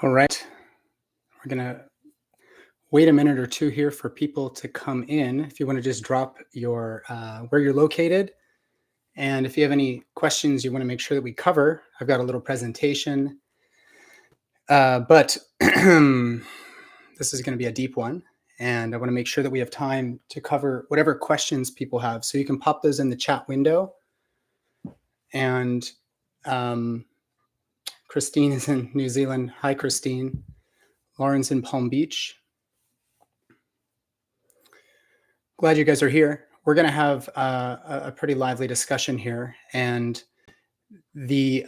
All right. We're going to wait a minute or two here for people to come in. If you want to just drop your where you're located, and if you have any questions you want to make sure that we cover, I've got a little presentation. But this is going to be a deep one, and I want to make sure that we have time to cover whatever questions people have. So you can pop those in the chat window. And Christine is in New Zealand. Hi, Christine. Lauren's in Palm Beach. Glad you guys are here. We're going to have a pretty lively discussion here. And the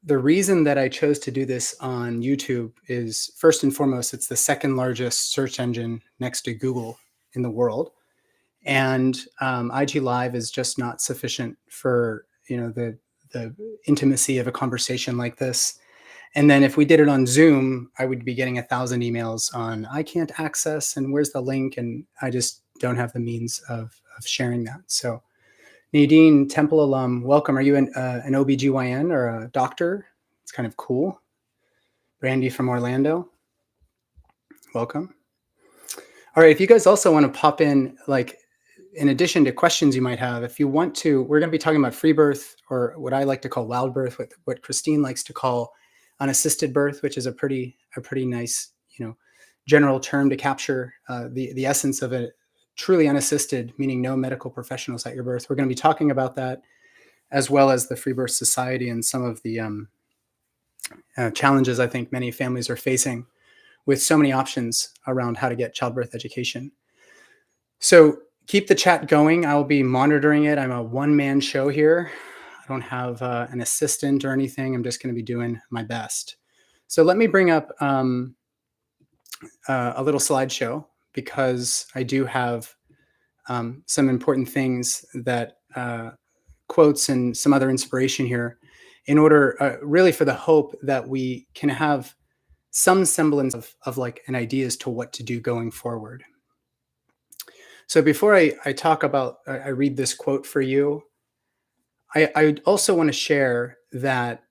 reason that I chose to do this on YouTube is, first and foremost, it's the second largest search engine next to Google in the world. And IG Live is just not sufficient for the intimacy of a conversation like this. And then if we did it on Zoom, I would be getting 1,000 emails on I can't access and where's the link, and I just don't have the means of sharing that. So Nadine, Temple alum, welcome. Are you an OBGYN or a doctor? It's kind of cool. Brandy from Orlando, welcome. All right, if you guys also want to pop in, like in addition to questions you might have, if you want to, we're going to be talking about free birth, or what I like to call wild birth, what Christine likes to call unassisted birth, which is a pretty nice, general term to capture the essence of it. Truly unassisted, meaning no medical professionals at your birth. We're going to be talking about that, as well as the Free Birth Society and some of the challenges I think many families are facing with so many options around how to get childbirth education. So keep the chat going. I'll be monitoring it. I'm a one-man show here. I don't have an assistant or anything. I'm just going to be doing my best. So let me bring up a little slideshow, because I do have some important things that quotes and some other inspiration here in order really for the hope that we can have some semblance of like an idea as to what to do going forward. So before I talk about, I read this quote for you, I also want to share that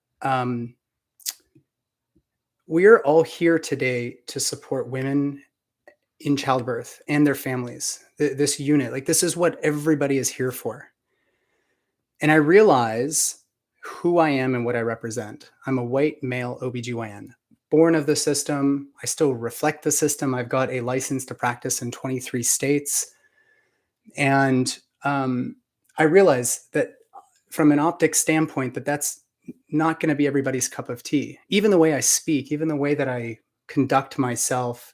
we're all here today to support women in childbirth and their families, this unit. Like, this is what everybody is here for. And I realize who I am and what I represent. I'm a white male OBGYN, born of the system. I still reflect the system. I've got a license to practice in 23 states. And I realize that from an optic standpoint, that's not going to be everybody's cup of tea. Even the way I speak, even the way that I conduct myself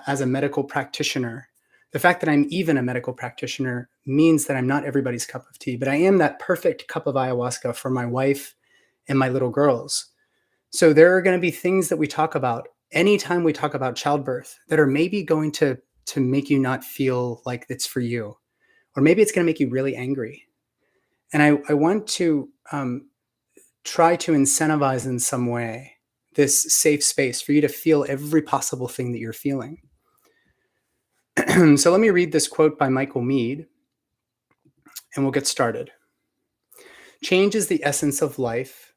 as a medical practitioner, the fact that I'm even a medical practitioner means that I'm not everybody's cup of tea, but I am that perfect cup of ayahuasca for my wife and my little girls. So there are going to be things that we talk about anytime we talk about childbirth that are maybe going to make you not feel like it's for you, or maybe it's going to make you really angry. And I want to try to incentivize in some way this safe space for you to feel every possible thing that you're feeling. So let me read this quote by Michael Mead, and we'll get started. Change is the essence of life,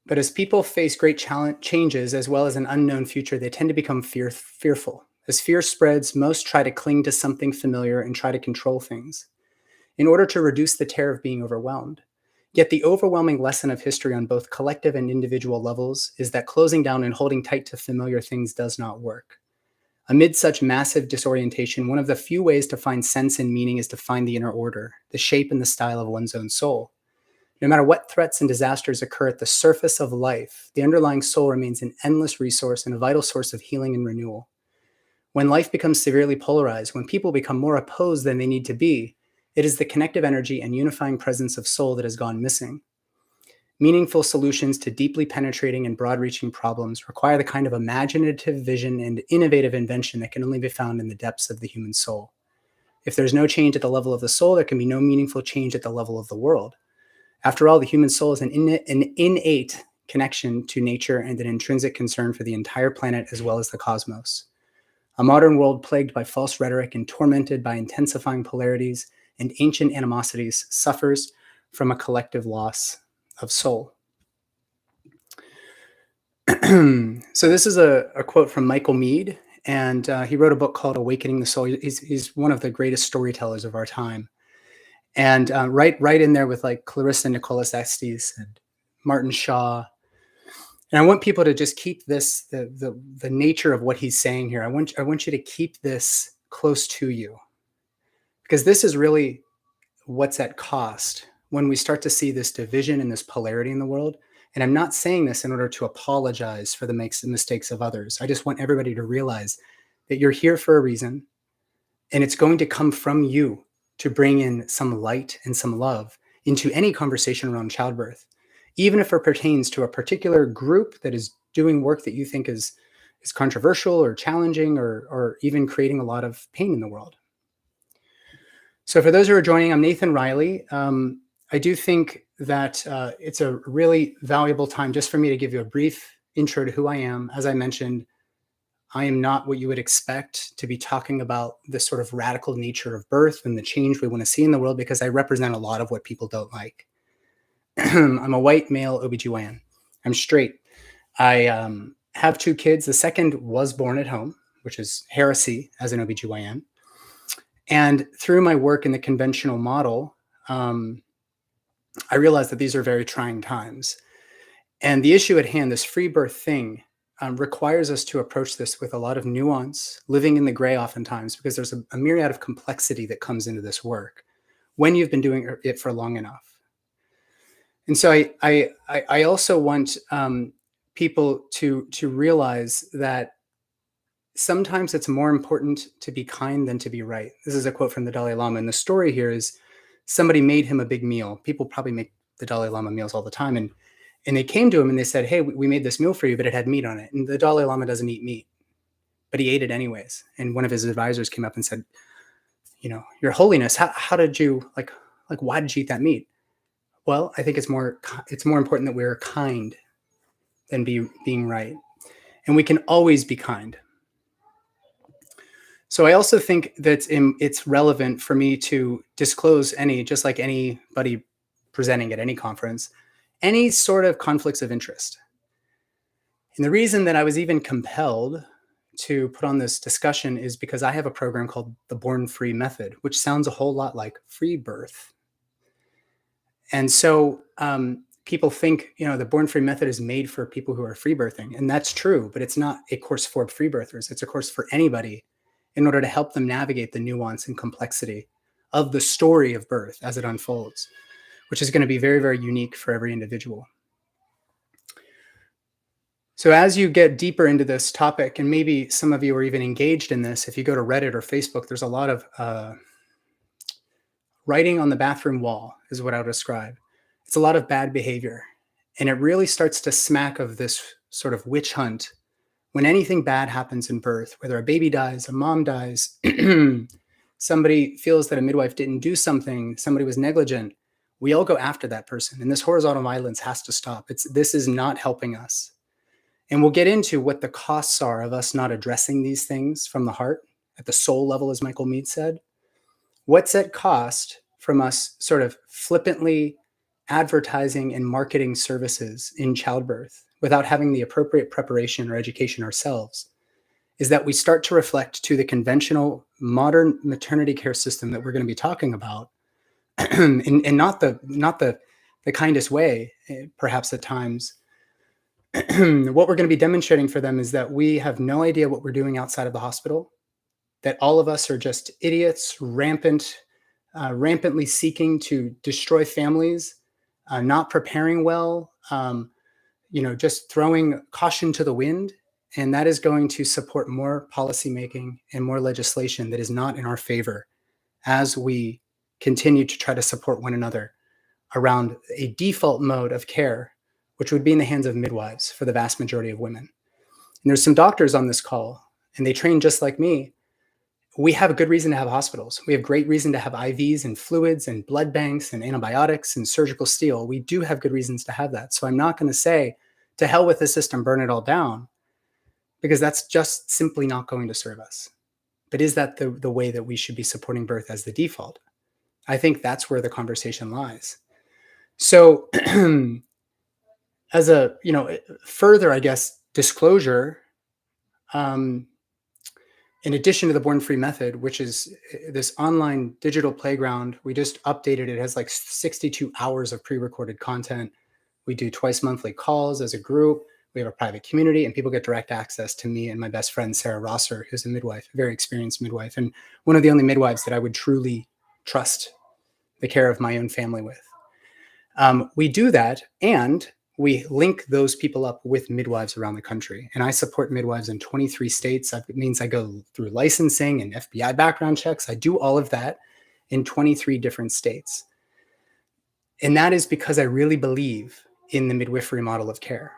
but as people face great changes as well as an unknown future, they tend to become fearful. As fear spreads, most try to cling to something familiar and try to control things in order to reduce the terror of being overwhelmed. Yet the overwhelming lesson of history on both collective and individual levels is that closing down and holding tight to familiar things does not work. Amid such massive disorientation, one of the few ways to find sense and meaning is to find the inner order, the shape and the style of one's own soul. No matter what threats and disasters occur at the surface of life, the underlying soul remains an endless resource and a vital source of healing and renewal. When life becomes severely polarized, when people become more opposed than they need to be, it is the connective energy and unifying presence of soul that has gone missing. Meaningful solutions to deeply penetrating and broad-reaching problems require the kind of imaginative vision and innovative invention that can only be found in the depths of the human soul. If there's no change at the level of the soul, there can be no meaningful change at the level of the world. After all, the human soul is an innate connection to nature and an intrinsic concern for the entire planet as well as the cosmos. A modern world plagued by false rhetoric and tormented by intensifying polarities and ancient animosities suffers from a collective loss of soul. So this is a quote from Michael Meade, and he wrote a book called Awakening the Soul. He's one of the greatest storytellers of our time. And right in there with like Clarissa Nicholas Estes and Martin Shaw. And I want people to just keep this, the nature of what he's saying here. I want you to keep this close to you, because this is really what's at cost when we start to see this division and this polarity in the world. And I'm not saying this in order to apologize for the mistakes of others. I just want everybody to realize that you're here for a reason, and it's going to come from you to bring in some light and some love into any conversation around childbirth, even if it pertains to a particular group that is doing work that you think is controversial or challenging, or even creating a lot of pain in the world. So for those who are joining, I'm Nathan Riley. I do think that it's a really valuable time just for me to give you a brief intro to who I am. As I mentioned, I am not what you would expect to be talking about this sort of radical nature of birth and the change we want to see in the world, because I represent a lot of what people don't like. I'm a white male OBGYN. I'm straight. I have 2 kids. The second was born at home, which is heresy as an OBGYN. And through my work in the conventional model, I realized that these are very trying times. And the issue at hand, this free birth thing, requires us to approach this with a lot of nuance, living in the gray oftentimes, because there's a myriad of complexity that comes into this work when you've been doing it for long enough. And so I also want people to realize that sometimes it's more important to be kind than to be right. This is a quote from the Dalai Lama. And the story here is somebody made him a big meal. People probably make the Dalai Lama meals all the time. And they came to him and they said, hey, we made this meal for you, but it had meat on it. And the Dalai Lama doesn't eat meat, but he ate it anyways. And one of his advisors came up and said, Your Holiness, how did you, why did you eat that meat? Well, I think it's more important that we're kind than being right. And we can always be kind. So I also think that it's relevant for me to disclose just like anybody presenting at any conference, any sort of conflicts of interest. And the reason that I was even compelled to put on this discussion is because I have a program called the Born Free Method, which sounds a whole lot like free birth. And so people think, the Born Free Method is made for people who are free birthing. And that's true, but it's not a course for free birthers. It's a course for anybody in order to help them navigate the nuance and complexity of the story of birth as it unfolds, which is going to be very, very unique for every individual. So as you get deeper into this topic, and maybe some of you are even engaged in this, if you go to Reddit or Facebook, there's a lot of writing on the bathroom wall is what I would describe. It's a lot of bad behavior. And it really starts to smack of this sort of witch hunt. When anything bad happens in birth, whether a baby dies, a mom dies, somebody feels that a midwife didn't do something, somebody was negligent, we all go after that person. And this horizontal violence has to stop. This is not helping us. And we'll get into what the costs are of us not addressing these things from the heart, at the soul level, as Michael Meade said. What's at cost from us sort of flippantly advertising and marketing services in childbirth without having the appropriate preparation or education ourselves, is that we start to reflect to the conventional modern maternity care system that we're going to be talking about, and not the kindest way, perhaps at times. What we're going to be demonstrating for them is that we have no idea what we're doing outside of the hospital, that all of us are just idiots, rampantly seeking to destroy families, not preparing well, just throwing caution to the wind. And that is going to support more policymaking and more legislation that is not in our favor as we continue to try to support one another around a default mode of care, which would be in the hands of midwives for the vast majority of women. And there's some doctors on this call, and they train just like me. We have a good reason to have hospitals. We have great reason to have IVs and fluids and blood banks and antibiotics and surgical steel. We do have good reasons to have that. So I'm not going to say, to hell with the system, burn it all down, because that's just simply not going to serve us. But is that the way that we should be supporting birth as the default? I think that's where the conversation lies. So as a, further, I guess, disclosure, in addition to the Born Free method, which is this online digital playground, we just updated it. It has like 62 hours of pre-recorded content. We do twice monthly calls as a group. We have a private community, and people get direct access to me and my best friend, Sarah Rosser, who's a midwife, a very experienced midwife, and one of the only midwives that I would truly trust the care of my own family with. We do that, and we link those people up with midwives around the country. And I support midwives in 23 states. It means I go through licensing and FBI background checks. I do all of that in 23 different states. And that is because I really believe in the midwifery model of care.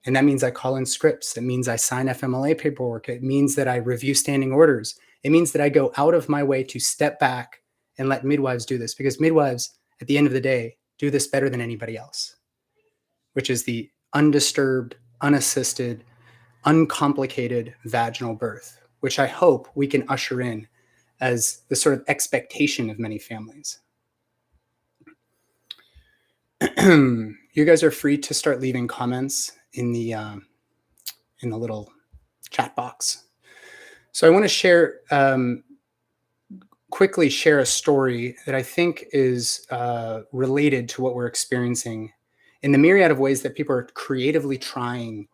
And that means I call in scripts. It means I sign FMLA paperwork. It means that I review standing orders. It means that I go out of my way to step back and let midwives do this, because midwives, at the end of the day, do this better than anybody else, which is the undisturbed, unassisted, uncomplicated vaginal birth, which I hope we can usher in as the sort of expectation of many families. You guys are free to start leaving comments in the little chat box. So I want to share, quickly share a story that I think is related to what we're experiencing in the myriad of ways that people are creatively trying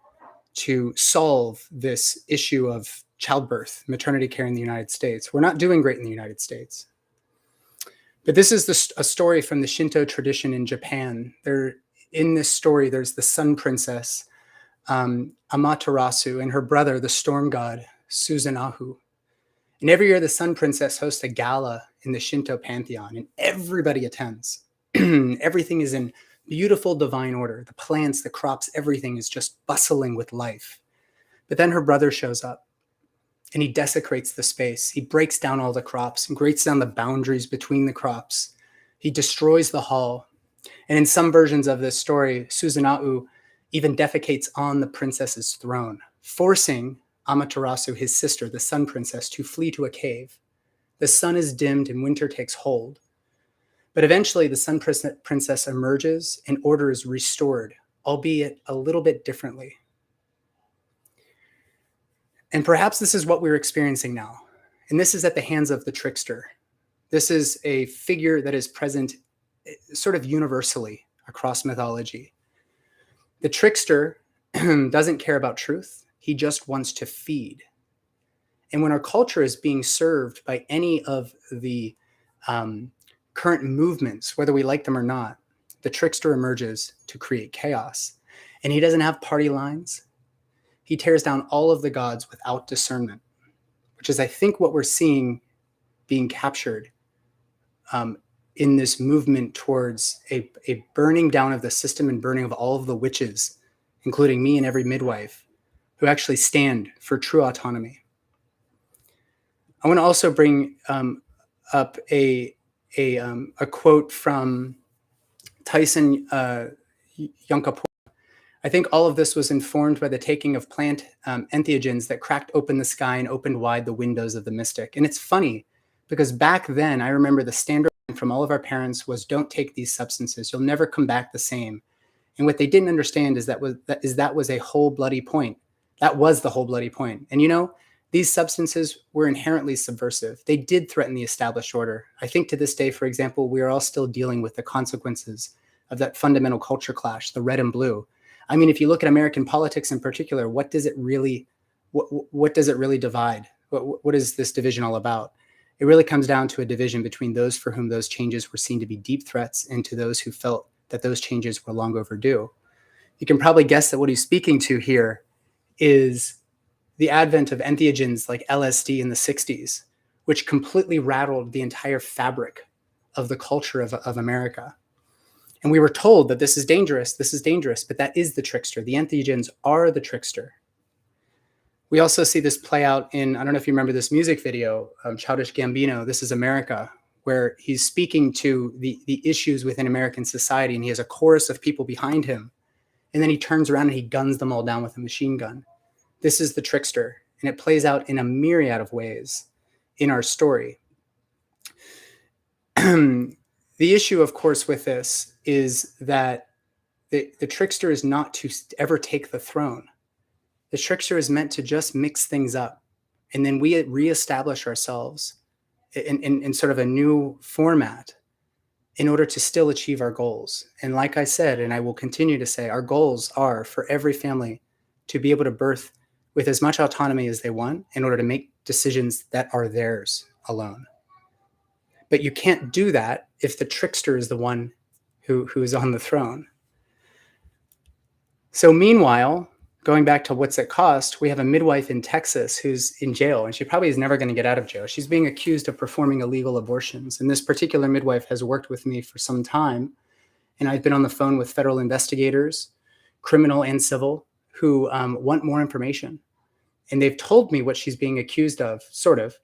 to solve this issue of childbirth, maternity care in the United States. We're not doing great in the United States. But this is a story from the Shinto tradition in Japan. In this story, there's the sun princess, Amaterasu, and her brother, the storm god, Susanoo. And every year, the sun princess hosts a gala in the Shinto pantheon, and everybody attends. Everything is in beautiful divine order. The plants, the crops, everything is just bustling with life. But then her brother shows up, and he desecrates the space. He breaks down all the crops and breaks down the boundaries between the crops. He destroys the hall. And in some versions of this story, Susanoo even defecates on the princess's throne, forcing Amaterasu, his sister, the sun princess, to flee to a cave. The sun is dimmed and winter takes hold. But eventually the sun princess emerges and order is restored, albeit a little bit differently. And perhaps this is what we're experiencing now. And this is at the hands of the trickster. This is a figure that is present sort of universally across mythology. The trickster doesn't care about truth. He just wants to feed. And when our culture is being served by any of the current movements, whether we like them or not, the trickster emerges to create chaos. And he doesn't have party lines. He tears down all of the gods without discernment, which is, I think, what we're seeing being captured in this movement towards a burning down of the system and burning of all of the witches, including me and every midwife, who actually stand for true autonomy. I want to also bring up a quote from Tyson Yunkaporta. I think all of this was informed by the taking of plant entheogens that cracked open the sky and opened wide the windows of the mystic. And it's funny because back then, I remember the standard from all of our parents was, don't take these substances. You'll never come back the same. And what they didn't understand is that was a whole bloody point. That was the whole bloody point. And you know, these substances were inherently subversive. They did threaten the established order. I think to this day, for example, we are all still dealing with the consequences of that fundamental culture clash, the red and blue. I mean, if you look at American politics in particular, what does it really divide? What is this division all about? It really comes down to a division between those for whom those changes were seen to be deep threats and to those who felt that those changes were long overdue. You can probably guess that what he's speaking to here is the advent of entheogens like LSD in the 60s, which completely rattled the entire fabric of the culture of America. And we were told that this is dangerous, but that is the trickster. The entheogens are the trickster. We also see this play out in, I don't know if you remember this music video, Childish Gambino, This Is America, where he's speaking to the issues within American society, and he has a chorus of people behind him. And then he turns around and he guns them all down with a machine gun. This is the trickster, and it plays out in a myriad of ways in our story. The issue, of course, with this is that the trickster is not to ever take the throne. The trickster is meant to just mix things up. And then we reestablish ourselves in sort of a new format in order to still achieve our goals. And like I said, and I will continue to say, our goals are for every family to be able to birth with as much autonomy as they want in order to make decisions that are theirs alone. But you can't do that if the trickster is the one who is on the throne. So meanwhile, going back to what's at cost, we have a midwife in Texas who's in jail, and she probably is never going to get out of jail. She's being accused of performing illegal abortions. And this particular midwife has worked with me for some time. And I've been on the phone with federal investigators, criminal and civil, who want more information. And they've told me what she's being accused of, sort of.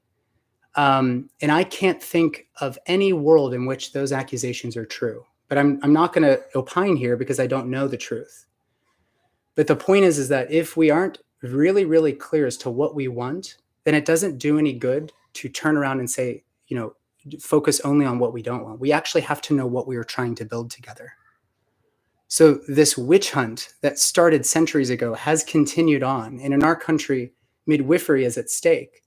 And I can't think of any world in which those accusations are true. But I'm not going to opine here because I don't know the truth. But the point is that if we aren't really, really clear as to what we want, then it doesn't do any good to turn around and say, focus only on what we don't want. We actually have to know what we are trying to build together. So this witch hunt that started centuries ago has continued on. And in our country, midwifery is at stake.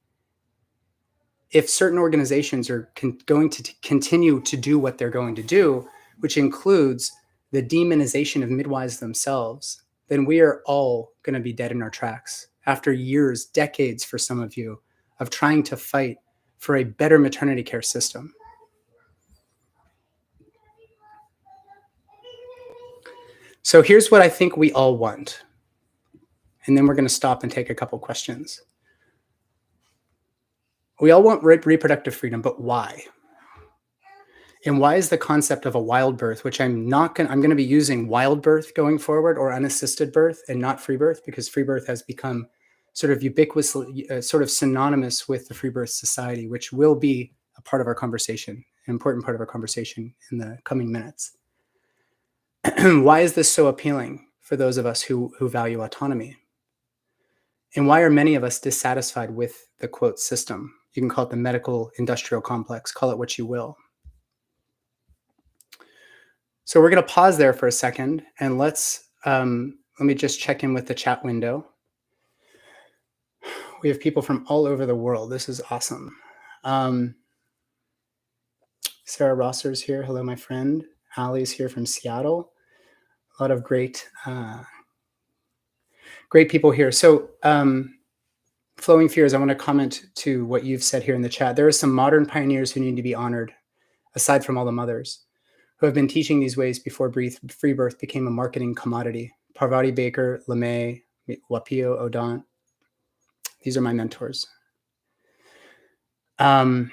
If certain organizations are going to continue to do what they're going to do, which includes the demonization of midwives themselves, then we are all going to be dead in our tracks after years, decades for some of you, of trying to fight for a better maternity care system. So here's what I think we all want. And then we're going to stop and take a couple questions. We all want reproductive freedom, but why? And why is the concept of a wild birth, which I'm going to be using wild birth going forward, or unassisted birth, and not free birth, because free birth has become sort of ubiquitously, sort of synonymous with the free birth society, which will be a part of our conversation, an important part of our conversation in the coming minutes. Why is this so appealing for those of us who value autonomy? And why are many of us dissatisfied with the quote system? You can call it the medical industrial complex, call it what you will. So we're going to pause there for a second, and let me just check in with the chat window. We have people from all over the world. This is awesome. Sarah Rosser's here. Hello, my friend. Allie's here from Seattle. A lot of great people here. So Flowing Fears, I want to comment to what you've said here in the chat. There are some modern pioneers who need to be honored, aside from all the mothers, who have been teaching these ways before free birth became a marketing commodity. Parvati Baker, LeMay, Wapio Odant. These are my mentors. Yeah.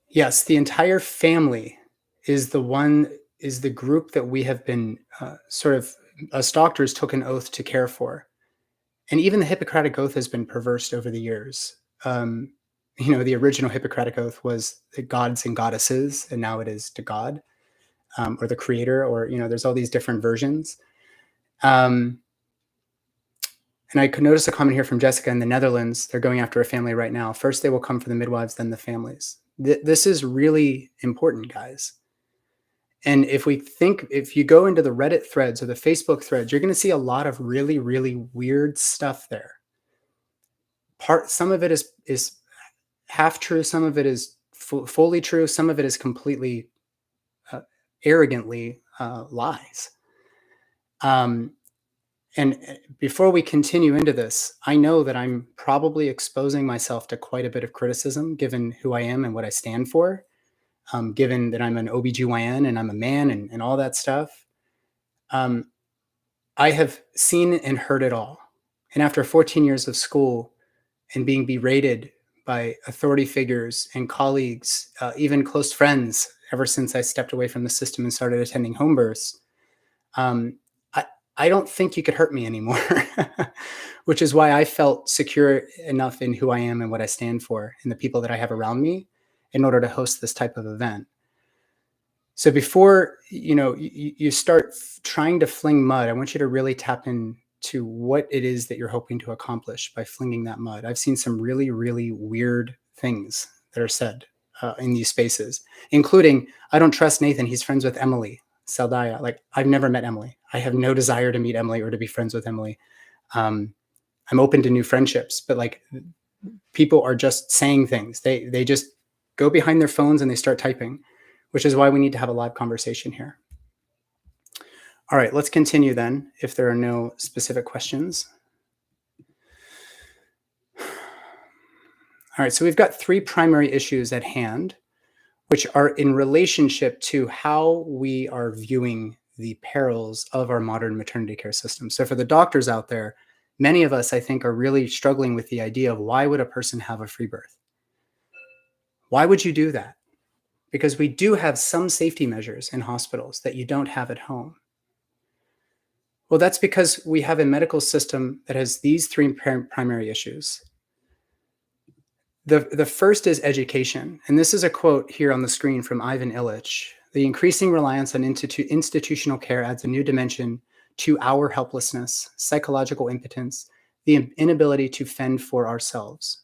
Yes, the entire family is the group that we have been us doctors took an oath to care for. And even the Hippocratic Oath has been perversed over the years. The original Hippocratic Oath was the gods and goddesses, and now it is to God, or the creator, or, there's all these different versions. And I could notice a comment here from Jessica in the Netherlands. They're going after a family right now. First, they will come for the midwives, then the families. This is really important, guys. And if you go into the Reddit threads or the Facebook threads, you're going to see a lot of really, really weird stuff there. Some of it is half true. Some of it is fully true. Some of it is completely arrogantly lies. And before we continue into this, I know that I'm probably exposing myself to quite a bit of criticism, given who I am and what I stand for, given that I'm an OBGYN and I'm a man and all that stuff. I have seen and heard it all. And after 14 years of school and being berated by authority figures and colleagues, even close friends, ever since I stepped away from the system and started attending home births, I don't think you could hurt me anymore, which is why I felt secure enough in who I am and what I stand for and the people that I have around me in order to host this type of event. So before you start trying to fling mud, I want you to really tap into what it is that you're hoping to accomplish by flinging that mud. I've seen some really, really weird things that are said in these spaces, including, I don't trust Nathan. He's friends with Emily. Saldaya. Like, I've never met Emily. I have no desire to meet Emily or to be friends with Emily. I'm open to new friendships, but like, people are just saying things. They just go behind their phones and they start typing, which is why we need to have a live conversation here. All right, let's continue then, if there are no specific questions. All right, so we've got three primary issues at hand, which are in relationship to how we are viewing the perils of our modern maternity care system. So for the doctors out there, many of us, I think, are really struggling with the idea of why would a person have a free birth? Why would you do that? Because we do have some safety measures in hospitals that you don't have at home. Well, that's because we have a medical system that has these three primary issues. The first is education. And this is a quote here on the screen from Ivan Illich. The increasing reliance on institutional care adds a new dimension to our helplessness, psychological impotence, the inability to fend for ourselves.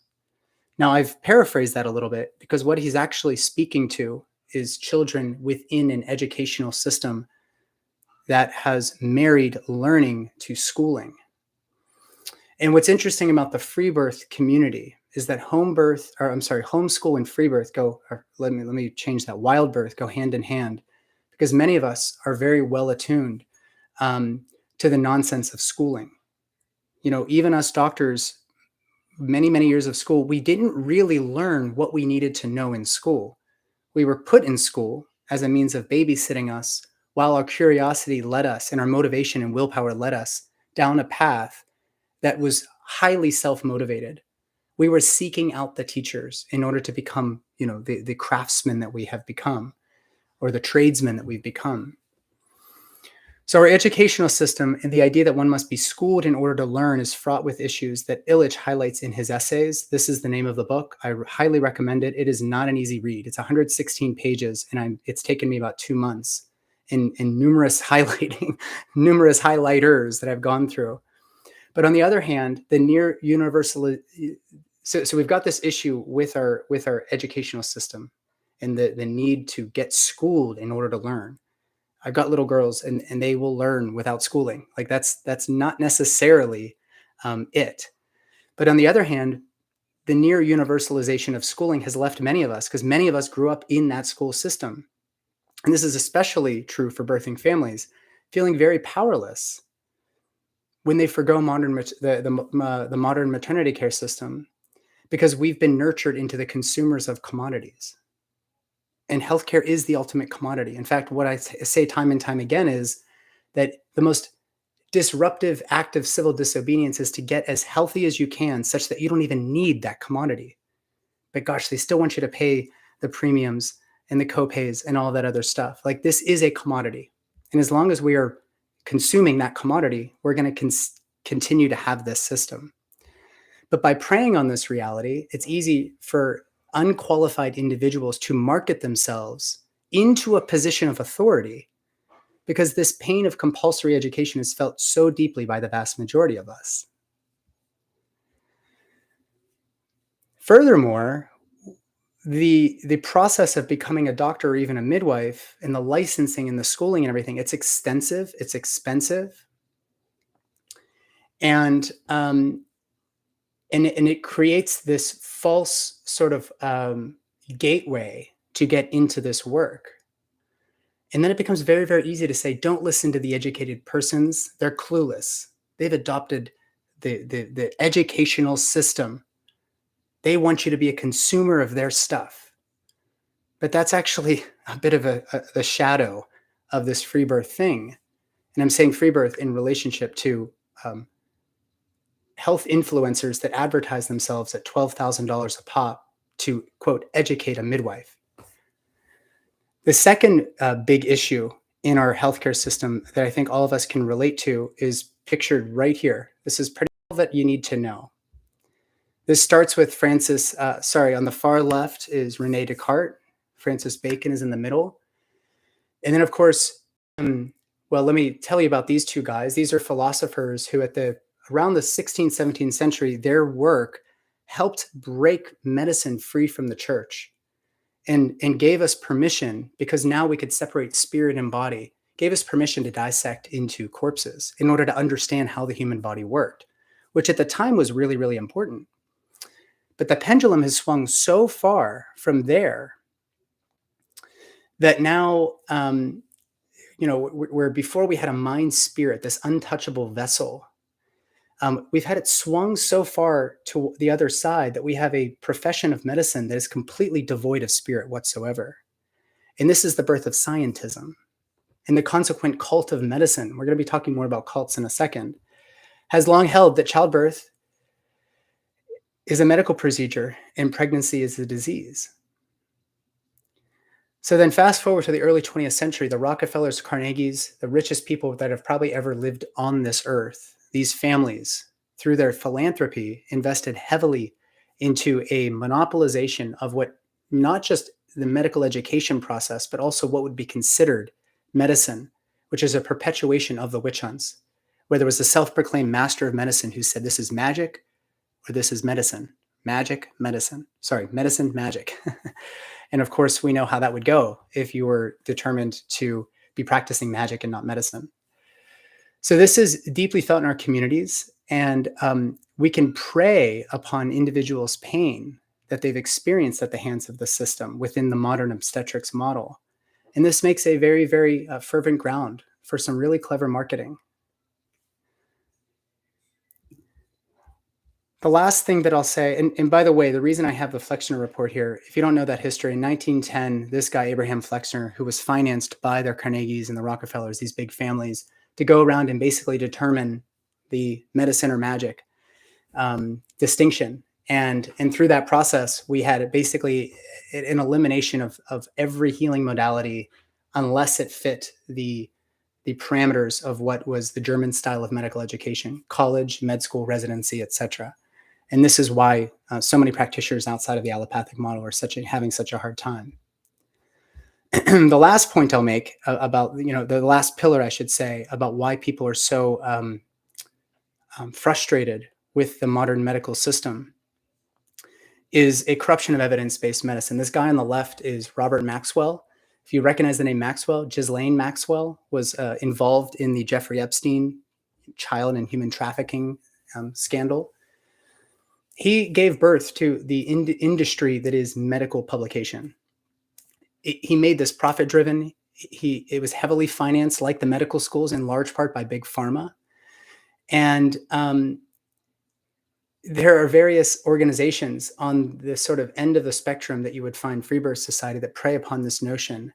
Now, I've paraphrased that a little bit because what he's actually speaking to is children within an educational system that has married learning to schooling. And what's interesting about the free birth community is that homeschool and free birth let me change that, wild birth go hand in hand, because many of us are very well attuned to the nonsense of schooling. You know, even us doctors, many, many years of school, we didn't really learn what we needed to know in school. We were put in school as a means of babysitting us while our curiosity led us and our motivation and willpower led us down a path that was highly self-motivated. We were seeking out the teachers in order to become, you know, the craftsmen that we have become, or the tradesmen that we've become. So our educational system and the idea that one must be schooled in order to learn is fraught with issues that Illich highlights in his essays. This is the name of the book. I highly recommend it. It is not an easy read. It's 116 pages, and it's taken me about 2 months in numerous numerous highlighters that I've gone through. But on the other hand, the near universal, so we've got this issue with our educational system and the need to get schooled in order to learn. I've got little girls and they will learn without schooling. Like that's not necessarily it. But on the other hand, the near universalization of schooling has left many of us, because many of us grew up in that school system. And this is especially true for birthing families, feeling very powerless when they forgo the modern maternity care system, because we've been nurtured into the consumers of commodities. And healthcare is the ultimate commodity. In fact, what I say time and time again is that the most disruptive act of civil disobedience is to get as healthy as you can, such that you don't even need that commodity. But gosh, they still want you to pay the premiums and the copays and all that other stuff. Like, this is a commodity. And as long as we are consuming that commodity, we're going to continue to have this system. But by preying on this reality, it's easy for unqualified individuals to market themselves into a position of authority, because this pain of compulsory education is felt so deeply by the vast majority of us. Furthermore, the process of becoming a doctor or even a midwife, and the licensing and the schooling and everything, it's extensive, it's expensive, and it creates this false sort of gateway to get into this work. And then it becomes very, very easy to say, don't listen to the educated persons. They're clueless. They've adopted the educational system. They want you to be a consumer of their stuff. But that's actually a bit of a shadow of this free birth thing. And I'm saying free birth in relationship to health influencers that advertise themselves at $12,000 a pop to, quote, educate a midwife. The second big issue in our healthcare system that I think all of us can relate to is pictured right here. This is pretty all that you need to know. This starts with on the far left is Rene Descartes. Francis Bacon is in the middle. And then, of course, well, let me tell you about these two guys. These are philosophers who around the 16th, 17th century, their work helped break medicine free from the church and gave us permission, because now we could separate spirit and body gave us permission to dissect into corpses in order to understand how the human body worked, which at the time was really, really important. But the pendulum has swung so far from there that now, where before we had a mind spirit, this untouchable vessel, we've had it swung so far to the other side that we have a profession of medicine that is completely devoid of spirit whatsoever. And this is the birth of scientism and the consequent cult of medicine. We're going to be talking more about cults in a second. Has long held that childbirth is a medical procedure and pregnancy is a disease. So then fast forward to the early 20th century, the Rockefellers, Carnegies, the richest people that have probably ever lived on this earth, these families, through their philanthropy, invested heavily into a monopolization of what, not just the medical education process, but also what would be considered medicine, which is a perpetuation of the witch hunts, where there was a self-proclaimed master of medicine who said, this is magic or this is medicine. Magic, medicine. Sorry, medicine, magic. And of course, we know how that would go if you were determined to be practicing magic and not medicine. So this is deeply felt in our communities, and we can prey upon individuals' pain that they've experienced at the hands of the system within the modern obstetrics model. And this makes a very, very fervent ground for some really clever marketing. The last thing that I'll say, and by the way, the reason I have the Flexner report here, if you don't know that history, in 1910, this guy, Abraham Flexner, who was financed by their Carnegies and the Rockefellers, these big families, to go around and basically determine the medicine or magic distinction. And through that process, we had basically an elimination of every healing modality unless it fit the parameters of what was the German style of medical education, college, med school, residency, etc. And this is why so many practitioners outside of the allopathic model are having such a hard time. The last point I'll make about, the last pillar, I should say, about why people are so frustrated with the modern medical system is a corruption of evidence-based medicine. This guy on the left is Robert Maxwell. If you recognize the name Maxwell, Ghislaine Maxwell was involved in the Jeffrey Epstein child and human trafficking scandal. He gave birth to the industry that is medical publication. He made this profit-driven. It was heavily financed, like the medical schools, in large part by big pharma. And there are various organizations on the sort of end of the spectrum that you would find Freebirth Society that prey upon this notion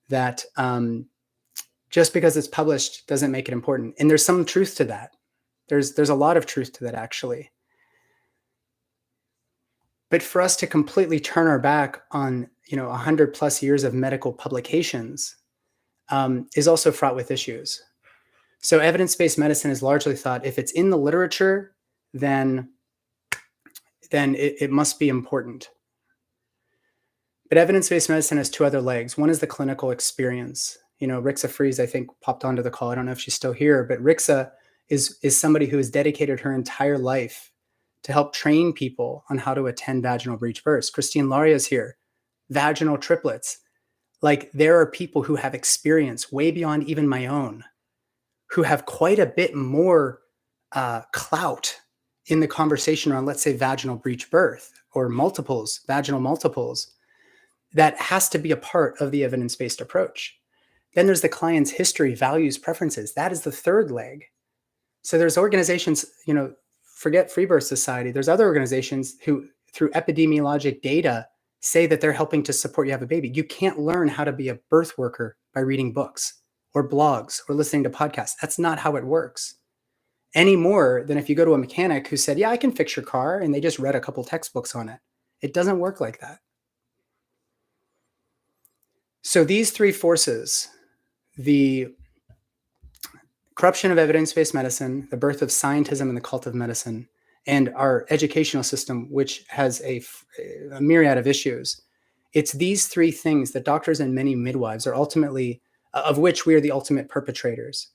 that just because it's published doesn't make it important. And there's some truth to that. There's a lot of truth to that, actually. But for us to completely turn our back on 100 plus years of medical publications is also fraught with issues. So evidence-based medicine is largely thought if it's in the literature, then it must be important. But evidence-based medicine has two other legs. One is the clinical experience. Rixa Fries, I think, popped onto the call. I don't know if she's still here, but Rixa is somebody who has dedicated her entire life to help train people on how to attend vaginal breech births. Christine Laria is here. Vaginal triplets. Like, there are people who have experience way beyond even my own, who have quite a bit more clout in the conversation around, let's say, vaginal breech birth or multiples, vaginal multiples, that has to be a part of the evidence-based approach. Then there's the client's history, values, preferences. That is the third leg. So there's organizations, forget Freebirth Society. There's other organizations who, through epidemiologic data, say that they're helping to support you have a baby. You can't learn how to be a birth worker by reading books or blogs or listening to podcasts. That's not how it works. Any more than if you go to a mechanic who said, yeah, I can fix your car, and they just read a couple textbooks on it. It doesn't work like that. So these three forces, the corruption of evidence-based medicine, the birth of scientism and the cult of medicine, and our educational system, which has a myriad of issues. It's these three things that doctors and many midwives are ultimately, of which we are the ultimate perpetrators.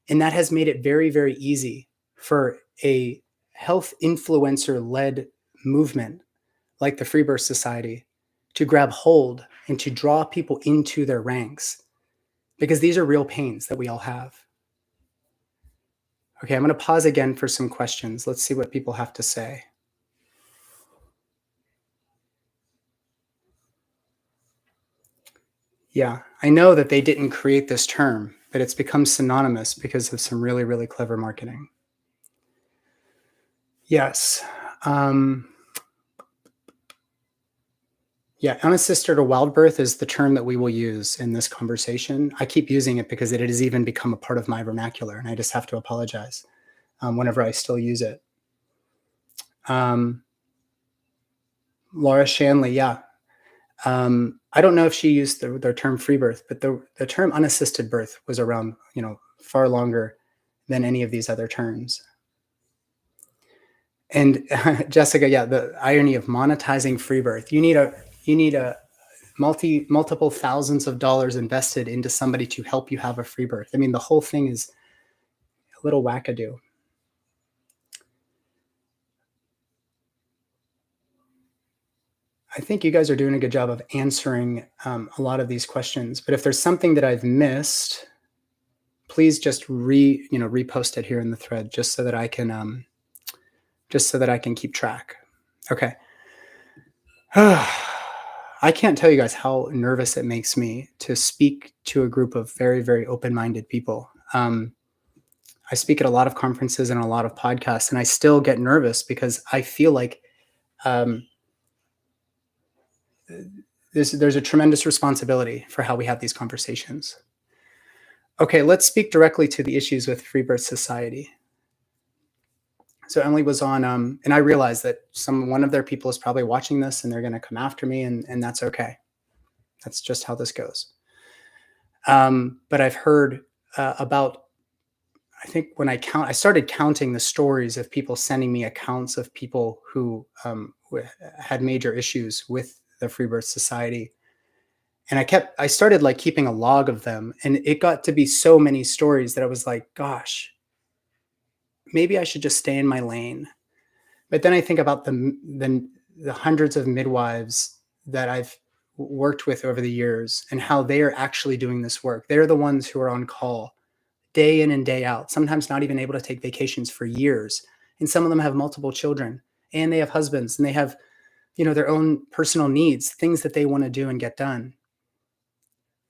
And that has made it very, very easy for a health influencer-led movement like the Freebirth Society to grab hold and to draw people into their ranks. because these are real pains that we all have. Okay, I'm going to pause again for some questions. Let's see what people have to say. Yeah, I know that they didn't create this term, but it's become synonymous because of some really, really clever marketing. Yes. Yeah, unassisted or wild birth is the term that we will use in this conversation. I keep using it because it has even become a part of my vernacular, and I just have to apologize whenever I still use it. Laura Shanley, yeah. I don't know if she used the term free birth, but the term unassisted birth was around, far longer than any of these other terms. And Jessica, yeah, the irony of monetizing free birth. You need a multiple thousands of dollars invested into somebody to help you have a free birth. I mean, the whole thing is a little wackadoo. I think you guys are doing a good job of answering a lot of these questions. But if there's something that I've missed, please just repost it here in the thread, just so that I can keep track. Okay. I can't tell you guys how nervous it makes me to speak to a group of very, very open-minded people. I speak at a lot of conferences and a lot of podcasts, and I still get nervous because I feel like there's a tremendous responsibility for how we have these conversations. Okay, let's speak directly to the issues with Free Birth Society. So Emily was on, and I realized that one of their people is probably watching this, and they're going to come after me, and that's okay. That's just how this goes. But I've heard about, I think when I started counting the stories of people sending me accounts of people who had major issues with the Free Birth Society. And I started like keeping a log of them, and it got to be so many stories that I was like, gosh, maybe I should just stay in my lane. But then I think about the hundreds of midwives that I've worked with over the years and how they are actually doing this work. They're the ones who are on call day in and day out, sometimes not even able to take vacations for years. And some of them have multiple children, and they have husbands, and they have, their own personal needs, things that they want to do and get done.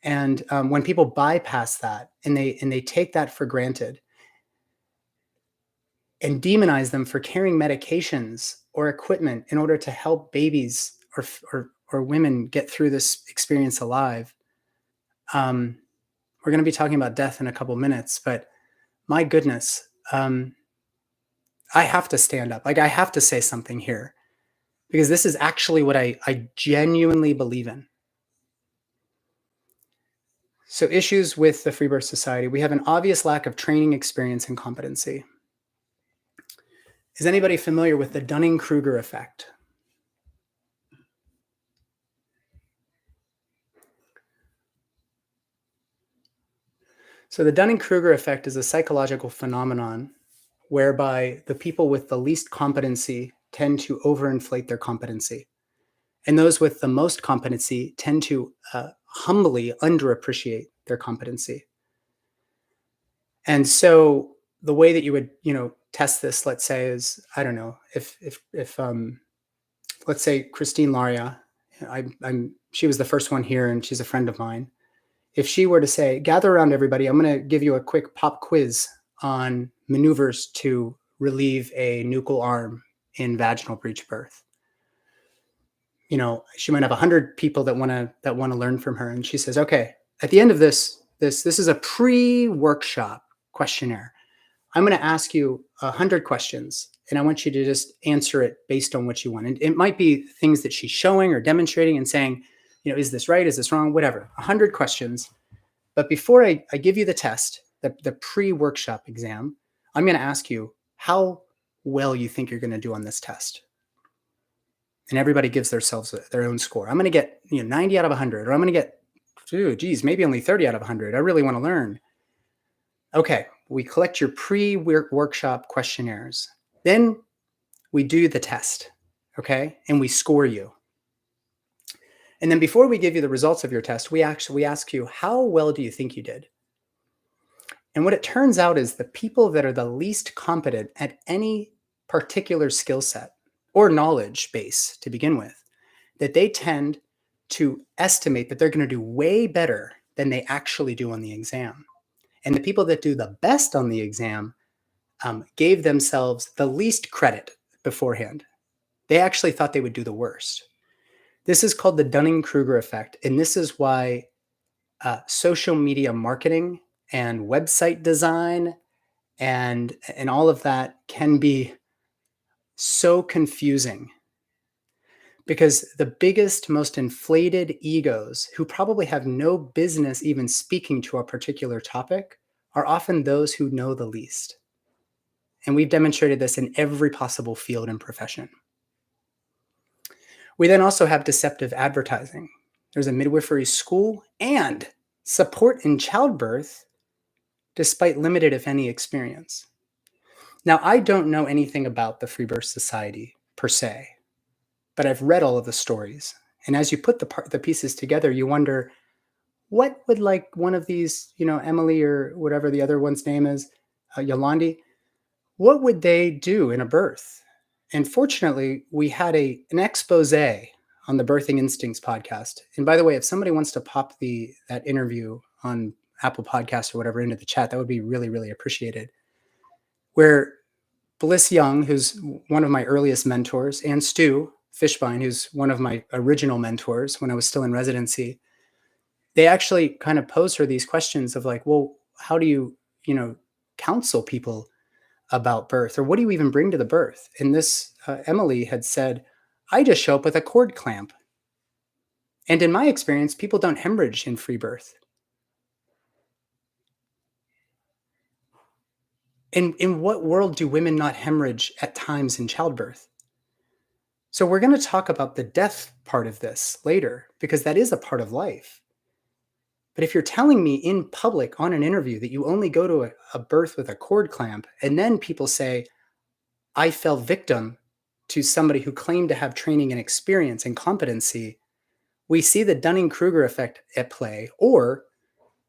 And when people bypass that and they take that for granted and demonize them for carrying medications or equipment in order to help babies or women get through this experience alive, we're going to be talking about death in a couple minutes, but my goodness, I have to stand up. Like, I have to say something here, because this is actually what I genuinely believe in. So, issues with the Free Birth Society. We have an obvious lack of training, experience, and competency. Is anybody familiar with the Dunning-Kruger effect? So the Dunning-Kruger effect is a psychological phenomenon whereby the people with the least competency tend to overinflate their competency. And those with the most competency tend to humbly underappreciate their competency. And so the way that you would, test this, let's say, is, I don't know, if let's say Christine Laria, she was the first one here and she's a friend of mine. If she were to say, gather around everybody, I'm going to give you a quick pop quiz on maneuvers to relieve a nuchal arm in vaginal breech birth. She might have 100 people that want to learn from her. And she says, okay, at the end of this is a pre-workshop questionnaire. I'm going to ask you 100 questions, and I want you to just answer it based on what you want. And it might be things that she's showing or demonstrating and saying, is this right? Is this wrong? Whatever, 100 questions. But before I give you the test, the pre-workshop exam, I'm going to ask you how well you think you're going to do on this test. And everybody gives themselves their own score. I'm going to get 90 out of 100, or I'm going to get, maybe only 30 out of 100. I really want to learn. Okay, we collect your pre-workshop questionnaires. Then we do the test, okay? And we score you. And then before we give you the results of your test, we ask you, how well do you think you did? And what it turns out is the people that are the least competent at any particular skill set or knowledge base to begin with, that they tend to estimate that they're going to do way better than they actually do on the exam. And the people that do the best on the exam gave themselves the least credit beforehand. They actually thought they would do the worst. This is called the Dunning-Kruger effect. And this is why social media marketing and website design and all of that can be so confusing, because the biggest, most inflated egos who probably have no business even speaking to a particular topic are often those who know the least. And we've demonstrated this in every possible field and profession. We then also have deceptive advertising. There's a midwifery school and support in childbirth despite limited, if any, experience. Now, I don't know anything about the Freebirth Society per se, but I've read all of the stories. And as you put the pieces together, you wonder, what would like one of these, Emily or whatever the other one's name is, Yolandi, what would they do in a birth? And fortunately, we had an expose on the Birthing Instincts podcast. And by the way, if somebody wants to pop that interview on Apple Podcasts or whatever into the chat, that would be really, really appreciated. Where Bliss Young, who's one of my earliest mentors, and Stu Fishbein, who's one of my original mentors when I was still in residency, they actually kind of posed her these questions of like, well, how do you, counsel people about birth, or what do you even bring to the birth? And this Emily had said, I just show up with a cord clamp. And in my experience, people don't hemorrhage in free birth. In what world do women not hemorrhage at times in childbirth? So we're going to talk about the death part of this later, because that is a part of life. But if you're telling me in public on an interview that you only go to a birth with a cord clamp, and then people say, I fell victim to somebody who claimed to have training and experience and competency, we see the Dunning-Kruger effect at play, or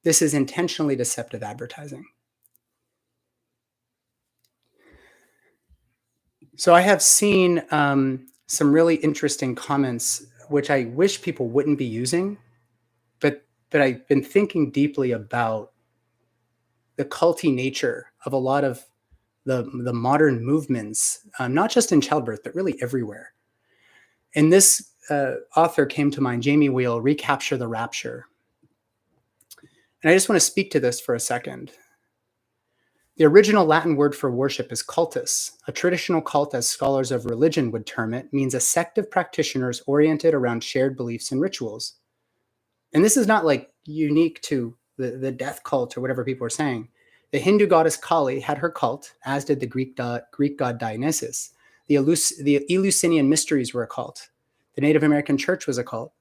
this is intentionally deceptive advertising. So I have seen some really interesting comments, which I wish people wouldn't be using, but I've been thinking deeply about the culty nature of a lot of the modern movements, not just in childbirth, but really everywhere. And this author came to mind, Jamie Wheel, Recapture the Rapture. And I just want to speak to this for a second. The original Latin word for worship is cultus. A traditional cult, as scholars of religion would term it, means a sect of practitioners oriented around shared beliefs and rituals. And this is not like unique to the death cult or whatever people are saying. The Hindu goddess Kali had her cult, as did the Greek god Dionysus. The Eleusinian mysteries were a cult. The Native American church was a cult.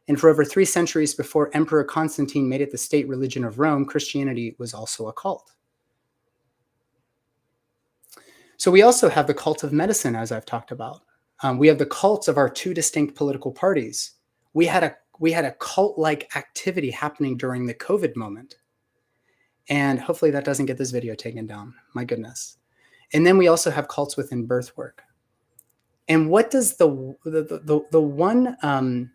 And for over 3 centuries before Emperor Constantine made it the state religion of Rome, Christianity was also a cult. So we also have the cult of medicine, as I've talked about. We have the cults of our 2 distinct political parties. We had a cult-like activity happening during the COVID moment. And hopefully that doesn't get this video taken down. My goodness. And then we also have cults within birth work. And what does the one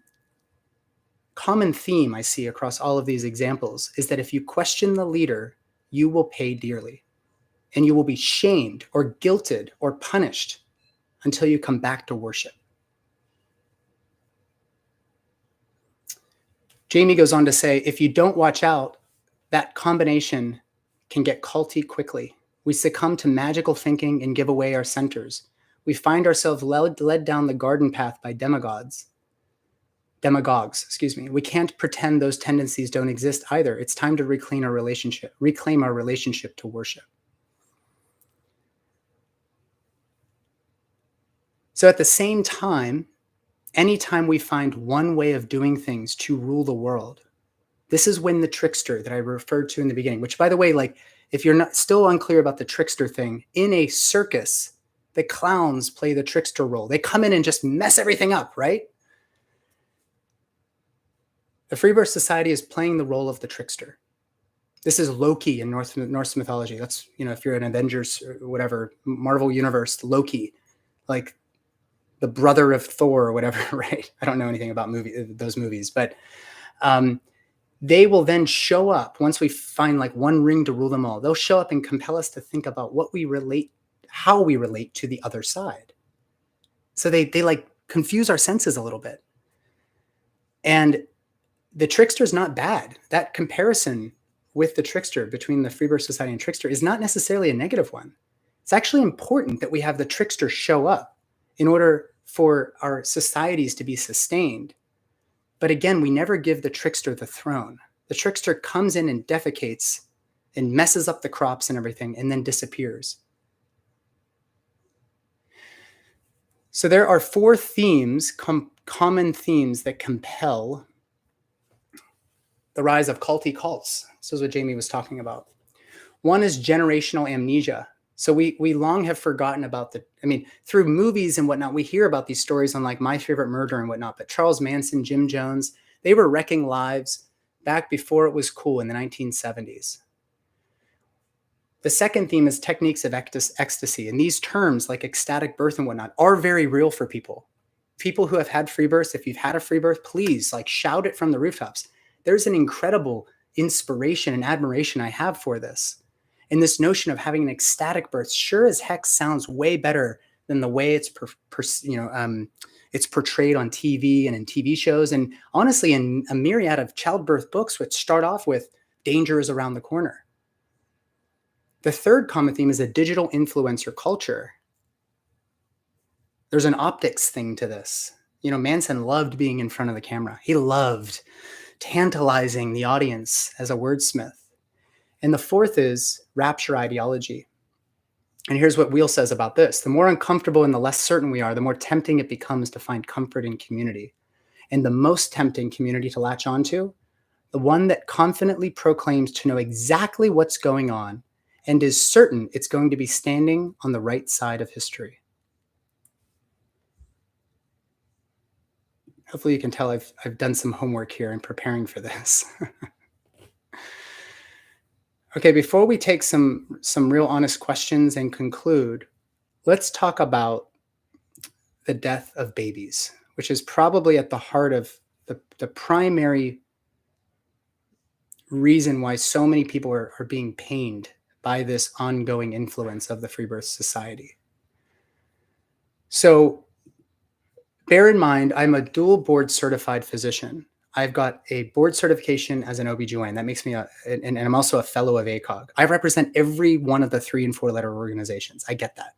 common theme I see across all of these examples is that if you question the leader, you will pay dearly. And you will be shamed or guilted or punished until you come back to worship. Jamie goes on to say, if you don't watch out, that combination can get culty quickly. We succumb to magical thinking and give away our centers. We find ourselves led down the garden path by demagogues. We can't pretend those tendencies don't exist either. It's time to reclaim our relationship to worship. So at the same time, anytime we find one way of doing things to rule the world, this is when the trickster that I referred to in the beginning, which by the way, like if you're not still unclear about the trickster thing, in a circus, the clowns play the trickster role. They come in and just mess everything up, right? The freebirth society is playing the role of the trickster. This is Loki in Norse mythology. That's, if you're an Avengers or whatever, Marvel universe, Loki, like the brother of Thor or whatever, right? I don't know anything about those movies, but they will then show up once we find like one ring to rule them all. They'll show up and compel us to think about how we relate to the other side. So they like confuse our senses a little bit. And the trickster is not bad. That comparison with the trickster between the freebirth society and trickster is not necessarily a negative one. It's actually important that we have the trickster show up in order for our societies to be sustained. But again, we never give the trickster the throne. The trickster comes in and defecates and messes up the crops and everything and then disappears. So there are 4 themes, common themes that compel the rise of culty cults. This is what Jamie was talking about. One is generational amnesia. So we long have forgotten about through movies and whatnot, we hear about these stories on like My Favorite Murder and whatnot, but Charles Manson, Jim Jones, they were wrecking lives back before it was cool in the 1970s. The second theme is techniques of ecstasy. And these terms like ecstatic birth and whatnot are very real for people. People who have had free births, if you've had a free birth, please like shout it from the rooftops. There's an incredible inspiration and admiration I have for this. And this notion of having an ecstatic birth sure as heck sounds way better than the way it's it's portrayed on TV and in TV shows. And honestly, in a myriad of childbirth books, which start off with danger is around the corner. The third common theme is a digital influencer culture. There's an optics thing to this. Manson loved being in front of the camera. He loved tantalizing the audience as a wordsmith. And the fourth is rapture ideology. And here's what Wheel says about this. The more uncomfortable and the less certain we are, the more tempting it becomes to find comfort in community. And the most tempting community to latch onto, the one that confidently proclaims to know exactly what's going on and is certain it's going to be standing on the right side of history. Hopefully you can tell I've done some homework here in preparing for this. Okay, before we take some real honest questions and conclude, let's talk about the death of babies, which is probably at the heart of the primary reason why so many people are being pained by this ongoing influence of the Free Birth Society. So bear in mind, I'm a dual board certified physician. I've got a board certification as an OBGYN. That makes me and I'm also a fellow of FACOG. I represent every one of the 3 and 4 letter organizations. I get that.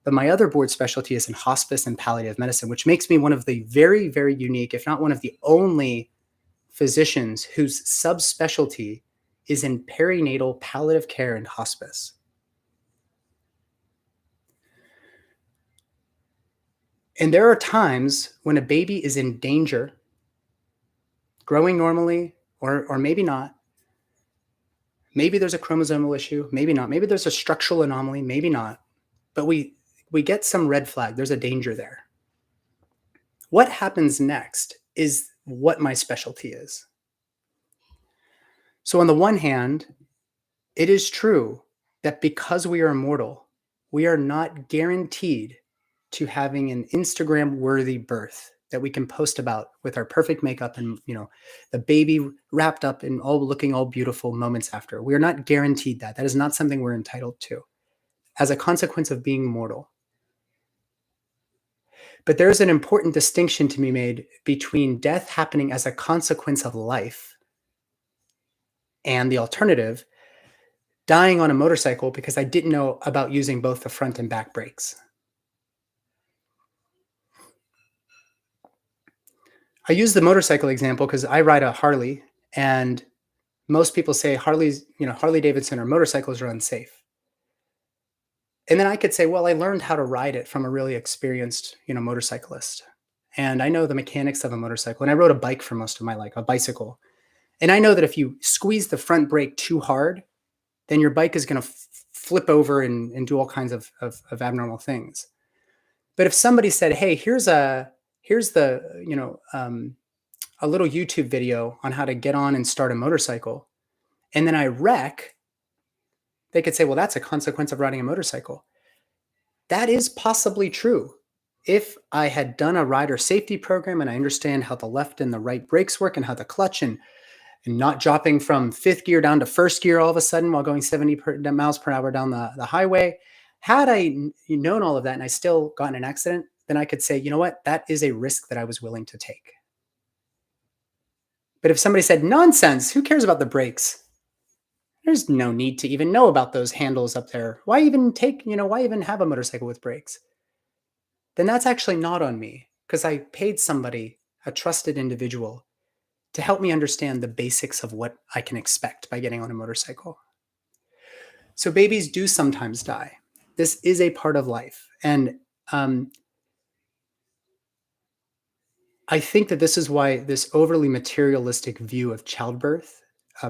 But my other board specialty is in hospice and palliative medicine, which makes me one of the very, very unique, if not one of the only physicians whose subspecialty is in perinatal palliative care and hospice. And there are times when a baby is in danger, growing normally, or maybe not. Maybe there's a chromosomal issue, maybe not. Maybe there's a structural anomaly, maybe not. But we get some red flag. There's a danger there. What happens next is what my specialty is. So on the one hand, it is true that because we are immortal, we are not guaranteed to having an Instagram-worthy birth that we can post about with our perfect makeup and, the baby wrapped up in looking all beautiful moments after. We are not guaranteed that. That is not something we're entitled to as a consequence of being mortal. But there's an important distinction to be made between death happening as a consequence of life and the alternative, dying on a motorcycle because I didn't know about using both the front and back brakes. I use the motorcycle example because I ride a Harley, and most people say Harley Davidson or motorcycles are unsafe. And then I could say, well, I learned how to ride it from a really experienced, motorcyclist. And I know the mechanics of a motorcycle. And I rode a bike for most of my life, a bicycle. And I know that if you squeeze the front brake too hard, then your bike is going to flip over and do all kinds of abnormal things. But if somebody said, hey, here's a a little YouTube video on how to get on and start a motorcycle, and then I wreck, they could say, well, that's a consequence of riding a motorcycle. That is possibly true. If I had done a rider safety program and I understand how the left and the right brakes work and how the clutch and not dropping from fifth gear down to first gear all of a sudden while going 70 miles per hour down the highway, had I known all of that and I still got in an accident, then I could say, you know what, that is a risk that I was willing to take. But if somebody said, nonsense, who cares about the brakes? There's no need to even know about those handles up there. Why even why even have a motorcycle with brakes? Then that's actually not on me, because I paid somebody, a trusted individual, to help me understand the basics of what I can expect by getting on a motorcycle. So babies do sometimes die. This is a part of life. And I think that this is why this overly materialistic view of childbirth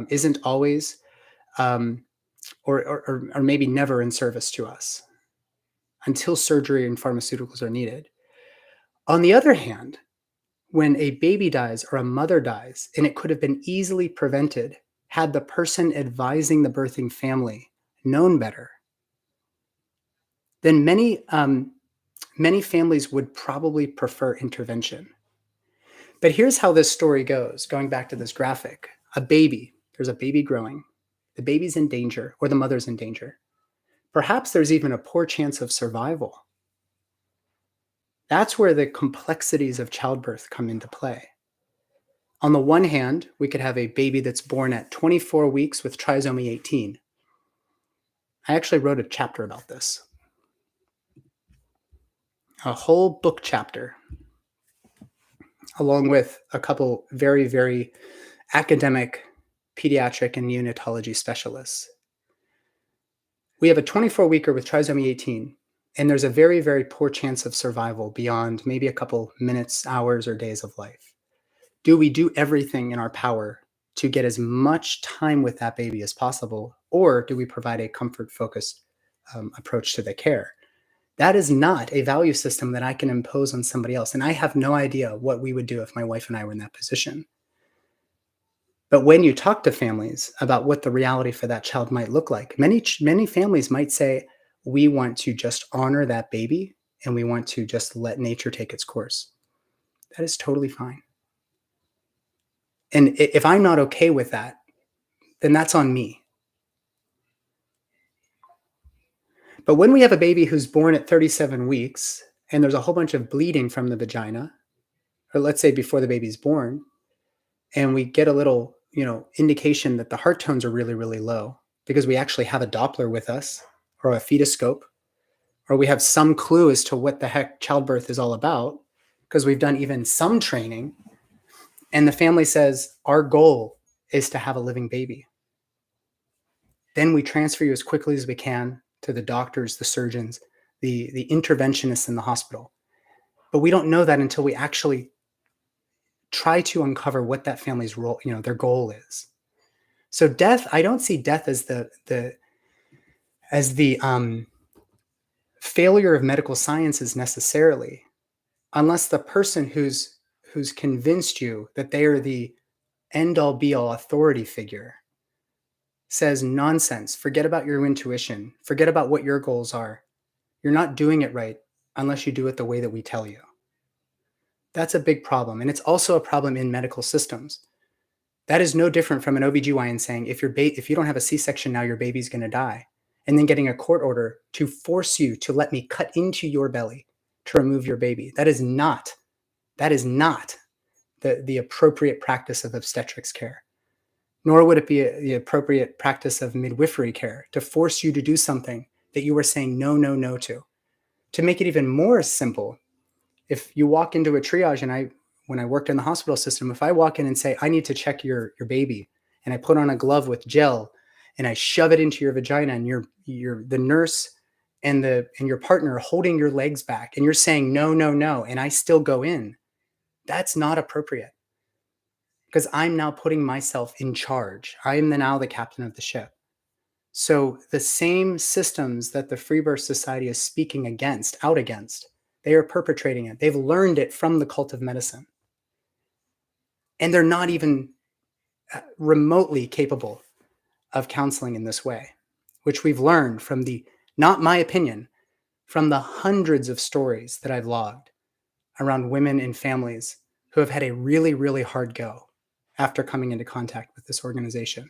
isn't always or maybe never in service to us until surgery and pharmaceuticals are needed. On the other hand, when a baby dies or a mother dies, and it could have been easily prevented had the person advising the birthing family known better, then many families would probably prefer intervention. But here's how this story goes, going back to this graphic. There's a baby growing. The baby's in danger, or the mother's in danger. Perhaps there's even a poor chance of survival. That's where the complexities of childbirth come into play. On the one hand, we could have a baby that's born at 24 weeks with trisomy 18. I actually wrote a chapter about this. A whole book chapter, along with a couple very, very academic pediatric and neonatology specialists. We have a 24-weeker with trisomy 18, and there's a very, very poor chance of survival beyond maybe a couple minutes, hours, or days of life. Do we do everything in our power to get as much time with that baby as possible, or do we provide a comfort-focused approach to the care? That is not a value system that I can impose on somebody else, and I have no idea what we would do if my wife and I were in that position. But when you talk to families about what the reality for that child might look like, many families might say, we want to just honor that baby and we want to just let nature take its course. That is totally fine. And if I'm not okay with that, then that's on me. But when we have a baby who's born at 37 weeks and there's a whole bunch of bleeding from the vagina, or let's say before the baby's born, and we get a little indication that the heart tones are really, really low because we actually have a Doppler with us or a fetoscope, or we have some clue as to what the heck childbirth is all about because we've done even some training, and the family says, our goal is to have a living baby. Then we transfer you as quickly as we can to the doctors, the surgeons, the interventionists in the hospital. But we don't know that until we actually try to uncover what that family's role, their goal is. So death, I don't see death as the failure of medical sciences necessarily, unless the person who's convinced you that they are the end-all be-all authority figure says nonsense, forget about your intuition, forget about what your goals are. You're not doing it right unless you do it the way that we tell you. That's a big problem. And it's also a problem in medical systems. That is no different from an OBGYN saying, if you don't have a C-section now, your baby's going to die. And then getting a court order to force you to let me cut into your belly to remove your baby. That is not the appropriate practice of obstetrics care. Nor would it be the appropriate practice of midwifery care to force you to do something that you were saying no, no, no to. To make it even more simple, if you walk into a triage, and when I worked in the hospital system, if I walk in and say, I need to check your baby, and I put on a glove with gel and I shove it into your vagina, and you're the nurse and your partner holding your legs back, and you're saying no, no, no, and I still go in, that's not appropriate. Because I'm now putting myself in charge. I am now the captain of the ship. So the same systems that the Freebirth Society is speaking out against, they are perpetrating it. They've learned it from the cult of medicine. And they're not even remotely capable of counseling in this way, which we've learned from the, not my opinion, from the hundreds of stories that I've logged around women and families who have had a really, really hard go after coming into contact with this organization.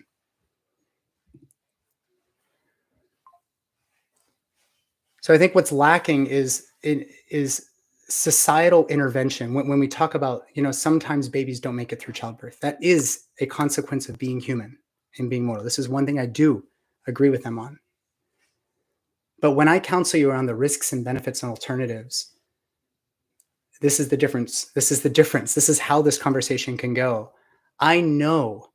So I think what's lacking is societal intervention. When we talk about, sometimes babies don't make it through childbirth, that is a consequence of being human and being mortal. This is one thing I do agree with them on. But when I counsel you around the risks and benefits and alternatives, this is the difference. This is the difference. This is how this conversation can go. I know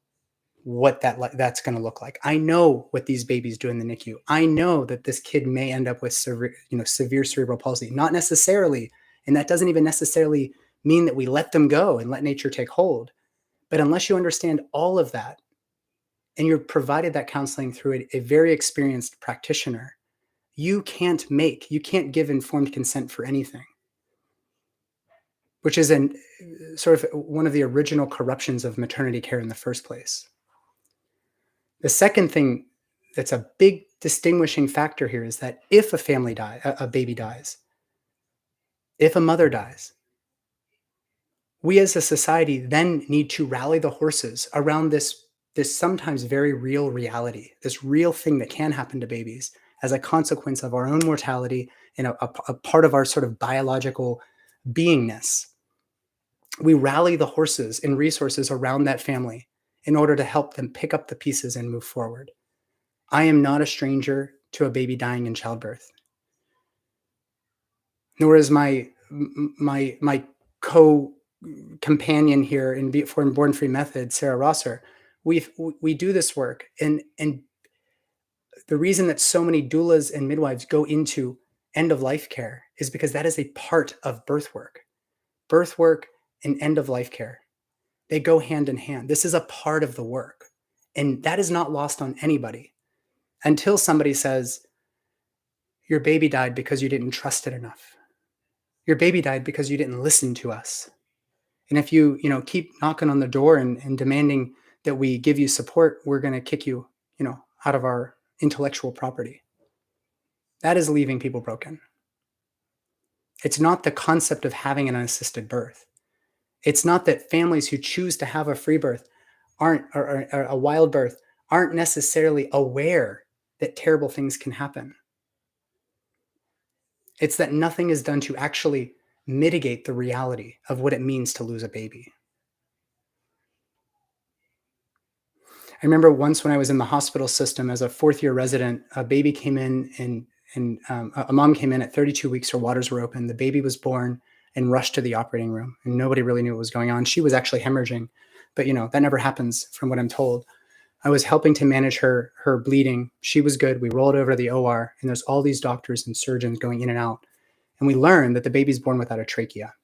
what that's going to look like. I know what these babies do in the NICU. I know that this kid may end up with severe cerebral palsy. Not necessarily, and that doesn't even necessarily mean that we let them go and let nature take hold. But unless you understand all of that, and you're provided that counseling through a very experienced practitioner, you can't give informed consent for anything, which is sort of one of the original corruptions of maternity care in the first place. The second thing that's a big distinguishing factor here is that if a baby dies, if a mother dies, we as a society then need to rally the horses around this sometimes very real reality, this real thing that can happen to babies as a consequence of our own mortality and a part of our sort of biological beingness. We rally the horses and resources around that family in order to help them pick up the pieces and move forward. I am not a stranger to a baby dying in childbirth, nor is my co-companion here in Born Free Method, Sarah Rosser. We do this work, and the reason that so many doulas and midwives go into end of life care is because that is a part of birth work. Birth work and end of life care, they go hand in hand. This is a part of the work, and that is not lost on anybody. Until somebody says, your baby died because you didn't trust it enough. Your baby died because you didn't listen to us. And if you keep knocking on the door and demanding that we give you support, we're going to kick you, out of our intellectual property. That is leaving people broken. It's not the concept of having an unassisted birth. It's not that families who choose to have a free birth or a wild birth aren't necessarily aware that terrible things can happen. It's that nothing is done to actually mitigate the reality of what it means to lose a baby. I remember once when I was in the hospital system as a fourth-year resident, a baby came in and a mom came in at 32 weeks. Her waters were open. The baby was born and rushed to the operating room, and nobody really knew what was going on. She was actually hemorrhaging, but that never happens from what I'm told. I was helping to manage her bleeding. She was good. We rolled over to the OR, and there's all these doctors and surgeons going in and out. And we learned that the baby's born without a trachea.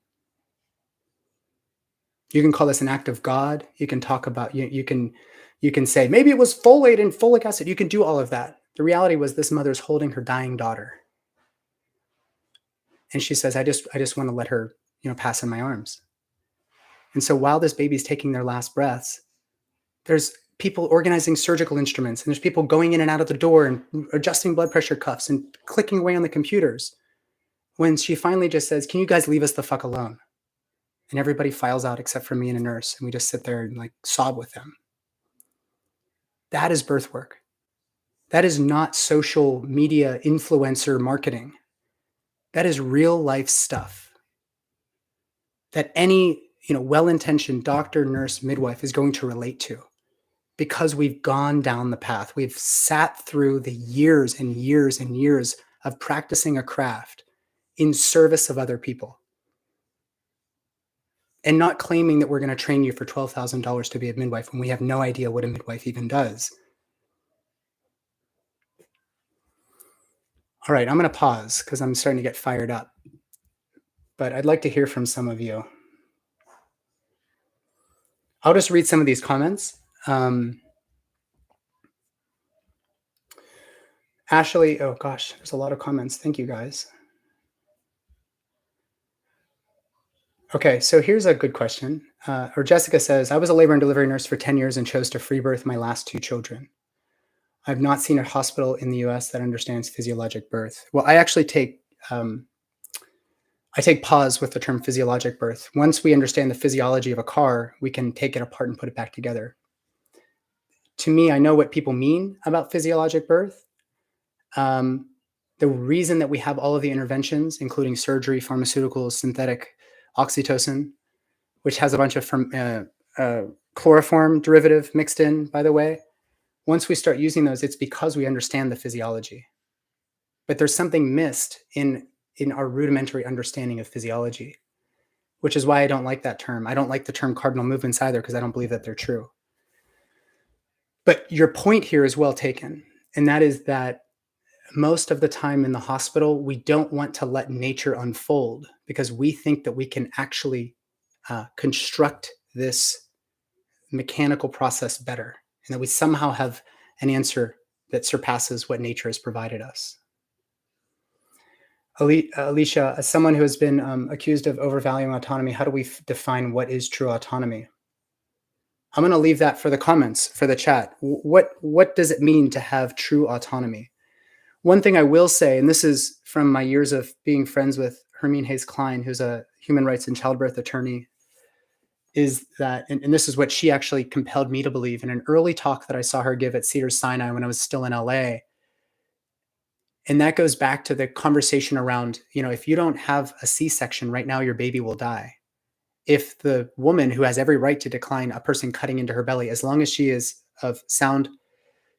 You can call this an act of God. You can talk about, you can say, maybe it was folate and folic acid. You can do all of that. The reality was this mother's holding her dying daughter. And she says, I just want to let her, pass in my arms. And so while this baby's taking their last breaths, there's people organizing surgical instruments, and there's people going in and out of the door and adjusting blood pressure cuffs and clicking away on the computers. When she finally just says, can you guys leave us the fuck alone? And everybody files out except for me and a nurse, and we just sit there and sob with them. That is birth work. That is not social media influencer marketing. That is real life stuff that any well-intentioned doctor, nurse, midwife is going to relate to, because we've gone down the path. We've sat through the years and years and years of practicing a craft in service of other people, and not claiming that we're going to train you for $12,000 to be a midwife when we have no idea what a midwife even does. All right, I'm going to pause because I'm starting to get fired up, but I'd like to hear from some of you. I'll just read some of these comments. Ashley, oh gosh, there's a lot of comments. Thank you guys. Okay, so here's a good question. Or Jessica says, I was a labor and delivery nurse for 10 years and chose to free birth my last two children. I've not seen a hospital in the US that understands physiologic birth. Well, I take pause with the term physiologic birth. Once we understand the physiology of a car, we can take it apart and put it back together. To me, I know what people mean about physiologic birth. Um, the reason that we have all of the interventions, including surgery, pharmaceuticals, synthetic oxytocin, which has a bunch of chloroform derivative mixed in, by the way. Once we start using those, it's because we understand the physiology. But there's something missed in our rudimentary understanding of physiology, which is why I don't like that term. I don't like the term cardinal movements either, because I don't believe that they're true. But your point here is well taken, and that is that most of the time in the hospital, we don't want to let nature unfold because we think that we can actually construct this mechanical process better, and that we somehow have an answer that surpasses what nature has provided us. Alicia, as someone who has been accused of overvaluing autonomy, how do we define what is true autonomy? I'm going to leave that for the comments, for the chat. What does it mean to have true autonomy? One thing I will say, and this is from my years of being friends with Hermine Hayes Klein, who's a human rights and childbirth attorney, is that, and this is what she actually compelled me to believe in an early talk that I saw her give at Cedars-Sinai when I was still in LA. And that goes back to the conversation around, if you don't have a C-section right now, your baby will die. If the woman who has every right to decline a person cutting into her belly, as long as she is of sound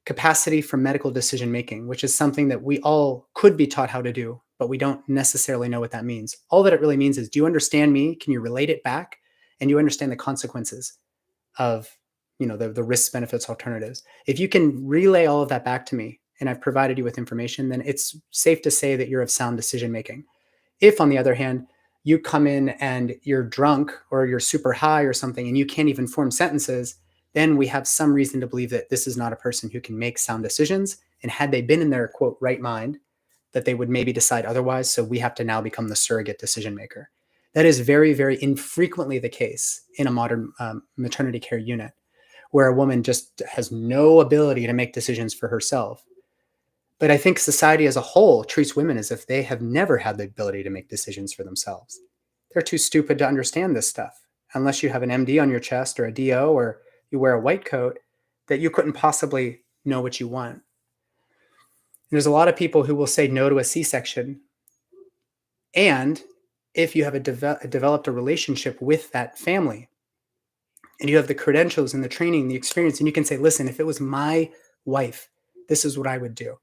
capacity for medical decision making, which is something that we all could be taught how to do, but we don't necessarily know what that means. All that it really means is, do you understand me? Can you relate it back? And you understand the consequences of, the risks, benefits, alternatives. If you can relay all of that back to me, and I've provided you with information, then it's safe to say that you're of sound decision making. If, on the other hand, you come in and you're drunk or you're super high or something and you can't even form sentences, then we have some reason to believe that this is not a person who can make sound decisions. And had they been in their, quote, right mind, that they would maybe decide otherwise. So we have to now become the surrogate decision maker. That is very, very infrequently the case in a modern maternity care unit, where a woman just has no ability to make decisions for herself. But I think society as a whole treats women as if they have never had the ability to make decisions for themselves. They're too stupid to understand this stuff. Unless you have an MD on your chest or a DO or you wear a white coat, that you couldn't possibly know what you want. And there's a lot of people who will say no to a C-section. And if you have developed a relationship with that family, and you have the credentials and the training, the experience, and you can say, listen, if it was my wife, this is what I would do.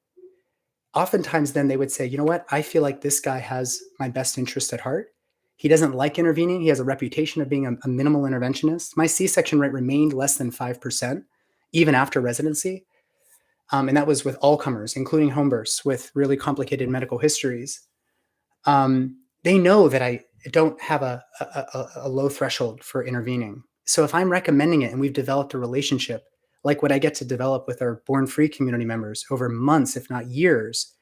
Oftentimes then they would say, you know what? I feel like this guy has my best interest at heart. He doesn't like intervening. He has a reputation of being a minimal interventionist. My C-section rate remained less than 5%, even after residency. And that was with all comers, including home births with really complicated medical histories. They know that I don't have a low threshold for intervening. So if I'm recommending it and we've developed a relationship, like what I get to develop with our Born Free community members over months, if not years,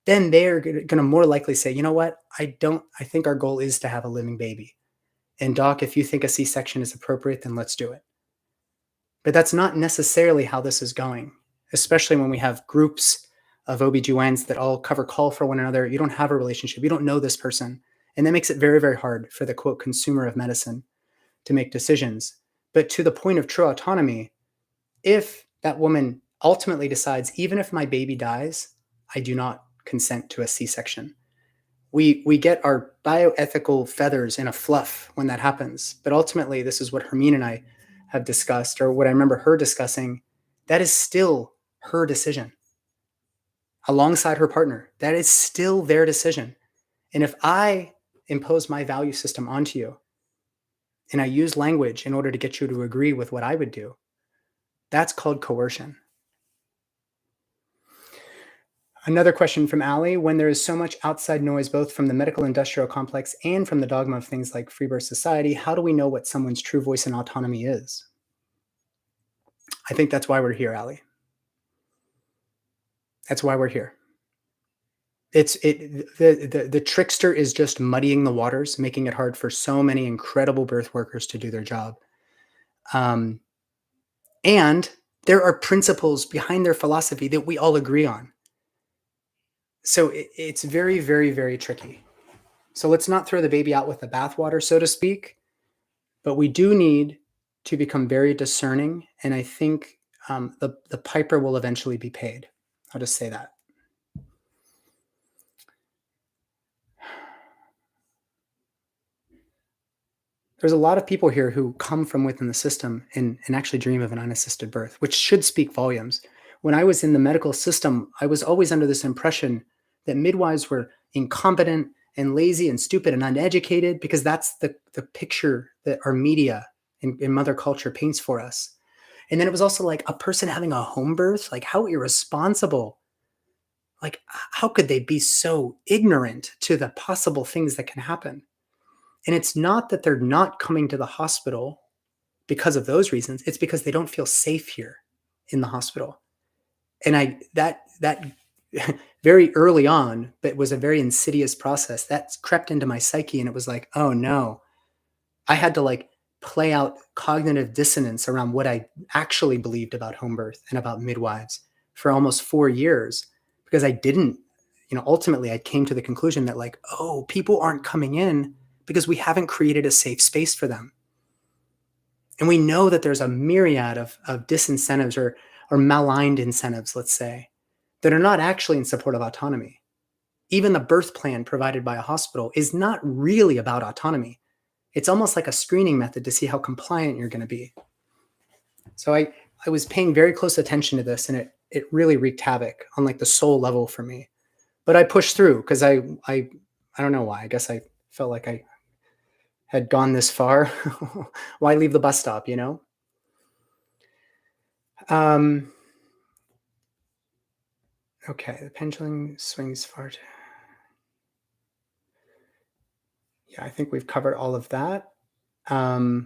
then they're going to more likely say, you know what, I think our goal is to have a living baby. And doc, if you think a C-section is appropriate, then let's do it. But that's not necessarily how this is going, especially when we have groups of OBGYNs that all cover call for one another. You don't have a relationship. You don't know this person. And that makes it very, very hard for the, quote, consumer of medicine to make decisions. But to the point of true autonomy, if that woman ultimately decides, even if my baby dies, I do not consent to a C-section. We get our bioethical feathers in a fluff when that happens. But ultimately, this is what Hermine and I have discussed, or what I remember her discussing. That is still her decision. Alongside her partner, that is still their decision. And if I impose my value system onto you, and I use language in order to get you to agree with what I would do, that's called coercion. Another question from Allie: when there is so much outside noise, both from the medical industrial complex and from the dogma of things like free birth society, how do we know what someone's true voice and autonomy is? I think that's why we're here, Allie. That's why we're here. The trickster is just muddying the waters, making it hard for so many incredible birth workers to do their job. And there are principles behind their philosophy that we all agree on. So it's very, very, very tricky. So let's not throw the baby out with the bathwater, so to speak, but we do need to become very discerning. And I think the piper will eventually be paid. I'll just say that. There's a lot of people here who come from within the system and actually dream of an unassisted birth, which should speak volumes. When I was in the medical system, I was always under this impression that midwives were incompetent and lazy and stupid and uneducated, because that's the picture that our media and mother culture paints for us. And then it was also like a person having a home birth, like how irresponsible. Like, how could they be so ignorant to the possible things that can happen? And it's not that they're not coming to the hospital because of those reasons. It's because they don't feel safe here in the hospital. And that very early on, but it was a very insidious process that crept into my psyche. And it was like, oh no, I had to like play out cognitive dissonance around what I actually believed about home birth and about midwives for almost 4 years, because I didn't, ultimately I came to the conclusion that like, oh, people aren't coming in because we haven't created a safe space for them. And we know that there's a myriad of disincentives or maligned incentives, let's say, that are not actually in support of autonomy. Even the birth plan provided by a hospital is not really about autonomy. It's almost like a screening method to see how compliant you're going to be. So I was paying very close attention to this, and it really wreaked havoc on like the soul level for me. But I pushed through because I don't know why. I guess I felt like I had gone this far. Why leave the bus stop, Okay, the pendulum swings far too. Yeah, I think we've covered all of that. I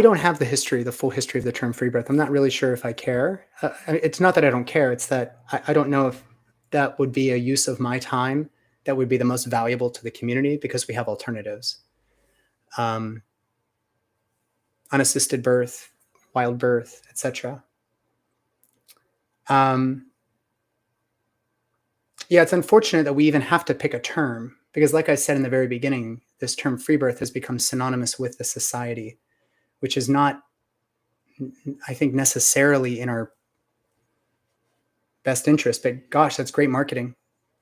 don't have the full history of the term free birth. I'm not really sure if I care. It's not that I don't care. It's that I don't know if that would be a use of my time that would be the most valuable to the community, because we have alternatives. Unassisted birth, wild birth, etc. Yeah, it's unfortunate that we even have to pick a term, because like I said in the very beginning, this term free birth has become synonymous with the society, which is not, I think, necessarily in our best interest. But gosh, that's great marketing.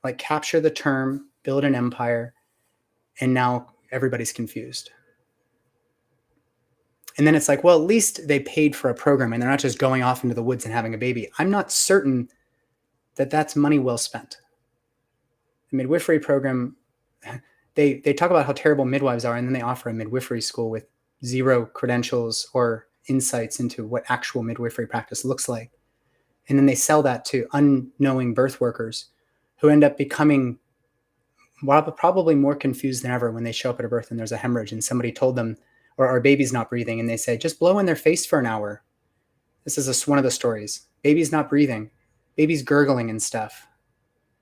Like, capture the term, build an empire, and now everybody's confused. And then it's like, well, at least they paid for a program and they're not just going off into the woods and having a baby. I'm not certain that that's money well spent. The midwifery program, they talk about how terrible midwives are, and then they offer a midwifery school with 0 credentials or insights into what actual midwifery practice looks like. And then they sell that to unknowing birth workers who end up becoming probably more confused than ever when they show up at a birth and there's a hemorrhage and somebody told them, or our baby's not breathing, and they say, just blow in their face for an hour. This is one of the stories. Baby's not breathing. Baby's gurgling and stuff.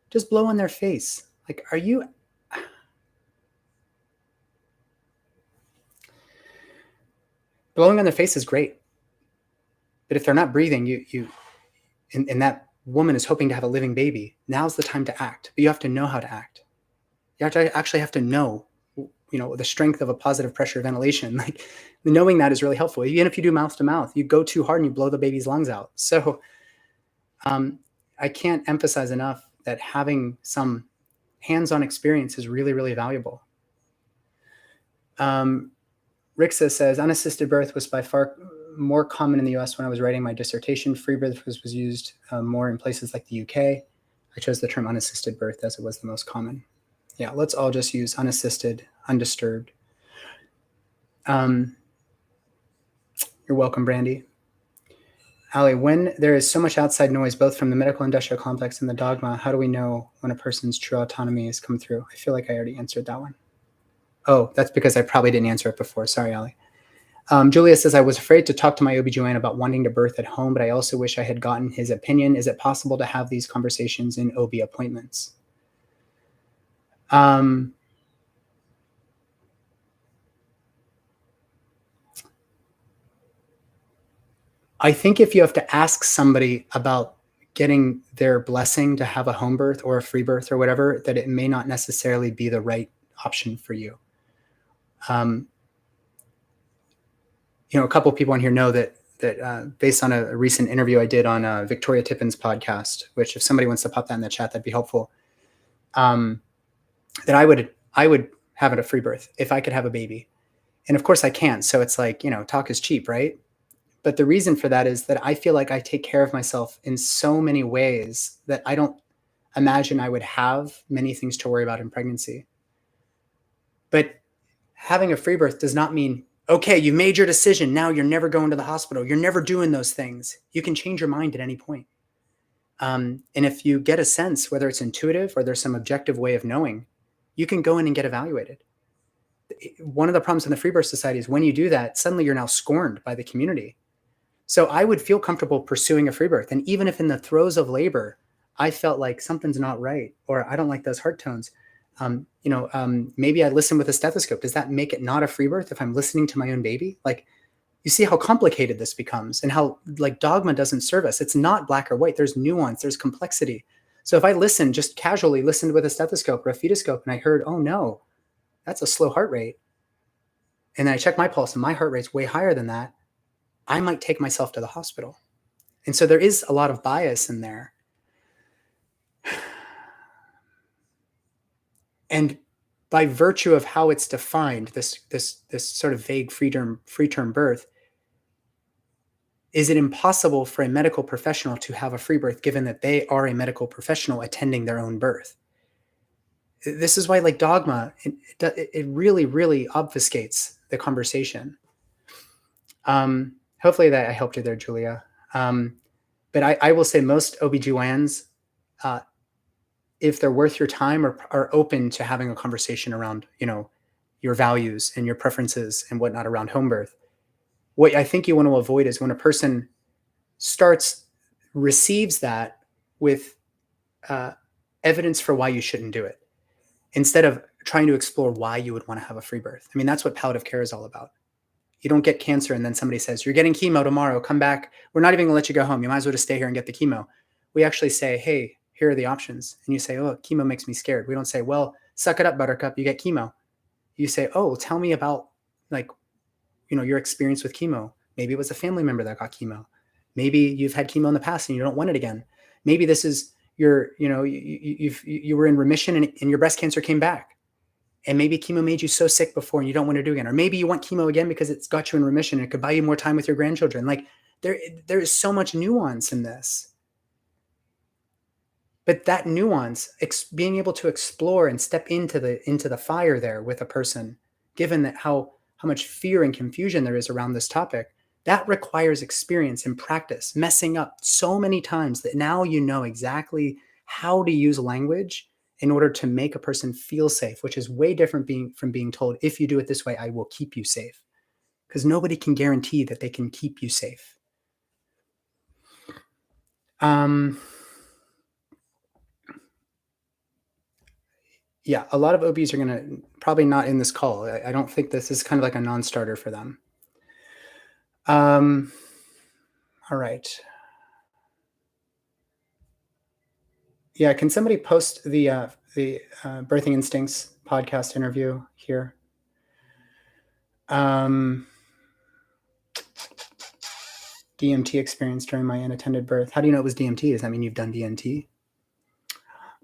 Just blow in their face. Like, are you... Blowing on their face is great. But if they're not breathing, and that woman is hoping to have a living baby, now's the time to act. But you have to know how to act. You actually have to know, the strength of a positive pressure ventilation. Like, knowing that is really helpful. Even if you do mouth to mouth, you go too hard and you blow the baby's lungs out. So I can't emphasize enough that having some hands-on experience is really, really valuable. Rixa says, unassisted birth was by far more common in the US when I was writing my dissertation. Free birth was used more in places like the UK. I chose the term unassisted birth as it was the most common. Yeah, let's all just use unassisted, undisturbed. You're welcome, Brandy. Ali, when there is so much outside noise, both from the medical industrial complex and the dogma, how do we know when a person's true autonomy has come through? I feel like I already answered that one. Oh, that's because I probably didn't answer it before. Sorry, Ali. Julia says, I was afraid to talk to my OBGYN about wanting to birth at home, but I also wish I had gotten his opinion. Is it possible to have these conversations in OB appointments? I think if you have to ask somebody about getting their blessing to have a home birth or a free birth or whatever, that it may not necessarily be the right option for you. A couple of people on here know that based on a recent interview I did on Victoria Tippin's podcast, which if somebody wants to pop that in the chat, that'd be helpful. That I would have it a free birth if I could have a baby. And of course I can't. So it's like, talk is cheap, right? But the reason for that is that I feel like I take care of myself in so many ways that I don't imagine I would have many things to worry about in pregnancy. But having a free birth does not mean, okay, you made your decision. Now you're never going to the hospital. You're never doing those things. You can change your mind at any point. And if you get a sense, whether it's intuitive or there's some objective way of knowing, you can go in and get evaluated. One of the problems in the Free Birth Society is when you do that, suddenly you're now scorned by the community. So I would feel comfortable pursuing a free birth. And even if in the throes of labor, I felt like something's not right, or I don't like those heart tones, maybe I listen with a stethoscope. Does that make it not a free birth if I'm listening to my own baby? Like, you see how complicated this becomes and how like dogma doesn't serve us. It's not black or white. There's nuance, there's complexity. So if I just casually listened with a stethoscope or a fetoscope and I heard, oh no, that's a slow heart rate. And then I check my pulse and my heart rate's way higher than that, I might take myself to the hospital. And so there is a lot of bias in there. And by virtue of how it's defined, this sort of vague free-term birth, is it impossible for a medical professional to have a free birth given that they are a medical professional attending their own birth? This is why, like dogma, it really, really obfuscates the conversation. Hopefully that I helped you there, Julia. But I will say most OBGYNs, if they're worth your time, are open to having a conversation around, your values and your preferences and whatnot around home birth. What I think you want to avoid is when a person receives that with evidence for why you shouldn't do it, instead of trying to explore why you would want to have a free birth. I mean, that's what palliative care is all about. You don't get cancer and then somebody says, you're getting chemo tomorrow, come back. We're not even gonna let you go home. You might as well just stay here and get the chemo. We actually say, hey, here are the options. And you say, oh, chemo makes me scared. We don't say, well, suck it up, buttercup, you get chemo. You say, oh, tell me about your experience with chemo. Maybe it was a family member that got chemo. Maybe you've had chemo in the past and you don't want it again. Maybe this is you were in remission and your breast cancer came back. And maybe chemo made you so sick before and you don't want to do it again. Or maybe you want chemo again because it's got you in remission and it could buy you more time with your grandchildren. Like there is so much nuance in this. But that nuance, being able to explore and step into the fire there with a person, given that how much fear and confusion there is around this topic, that requires experience and practice, messing up so many times that now you know exactly how to use language in order to make a person feel safe, which is way different from being told, if you do it this way, I will keep you safe. Because nobody can guarantee that they can keep you safe. Yeah, a lot of OBs are going to probably not in this call. I don't think this is kind of like a non-starter for them. All right. Yeah, can somebody post the Birthing Instincts podcast interview here? DMT experience during my unattended birth. How do you know it was DMT? Does that mean you've done DMT?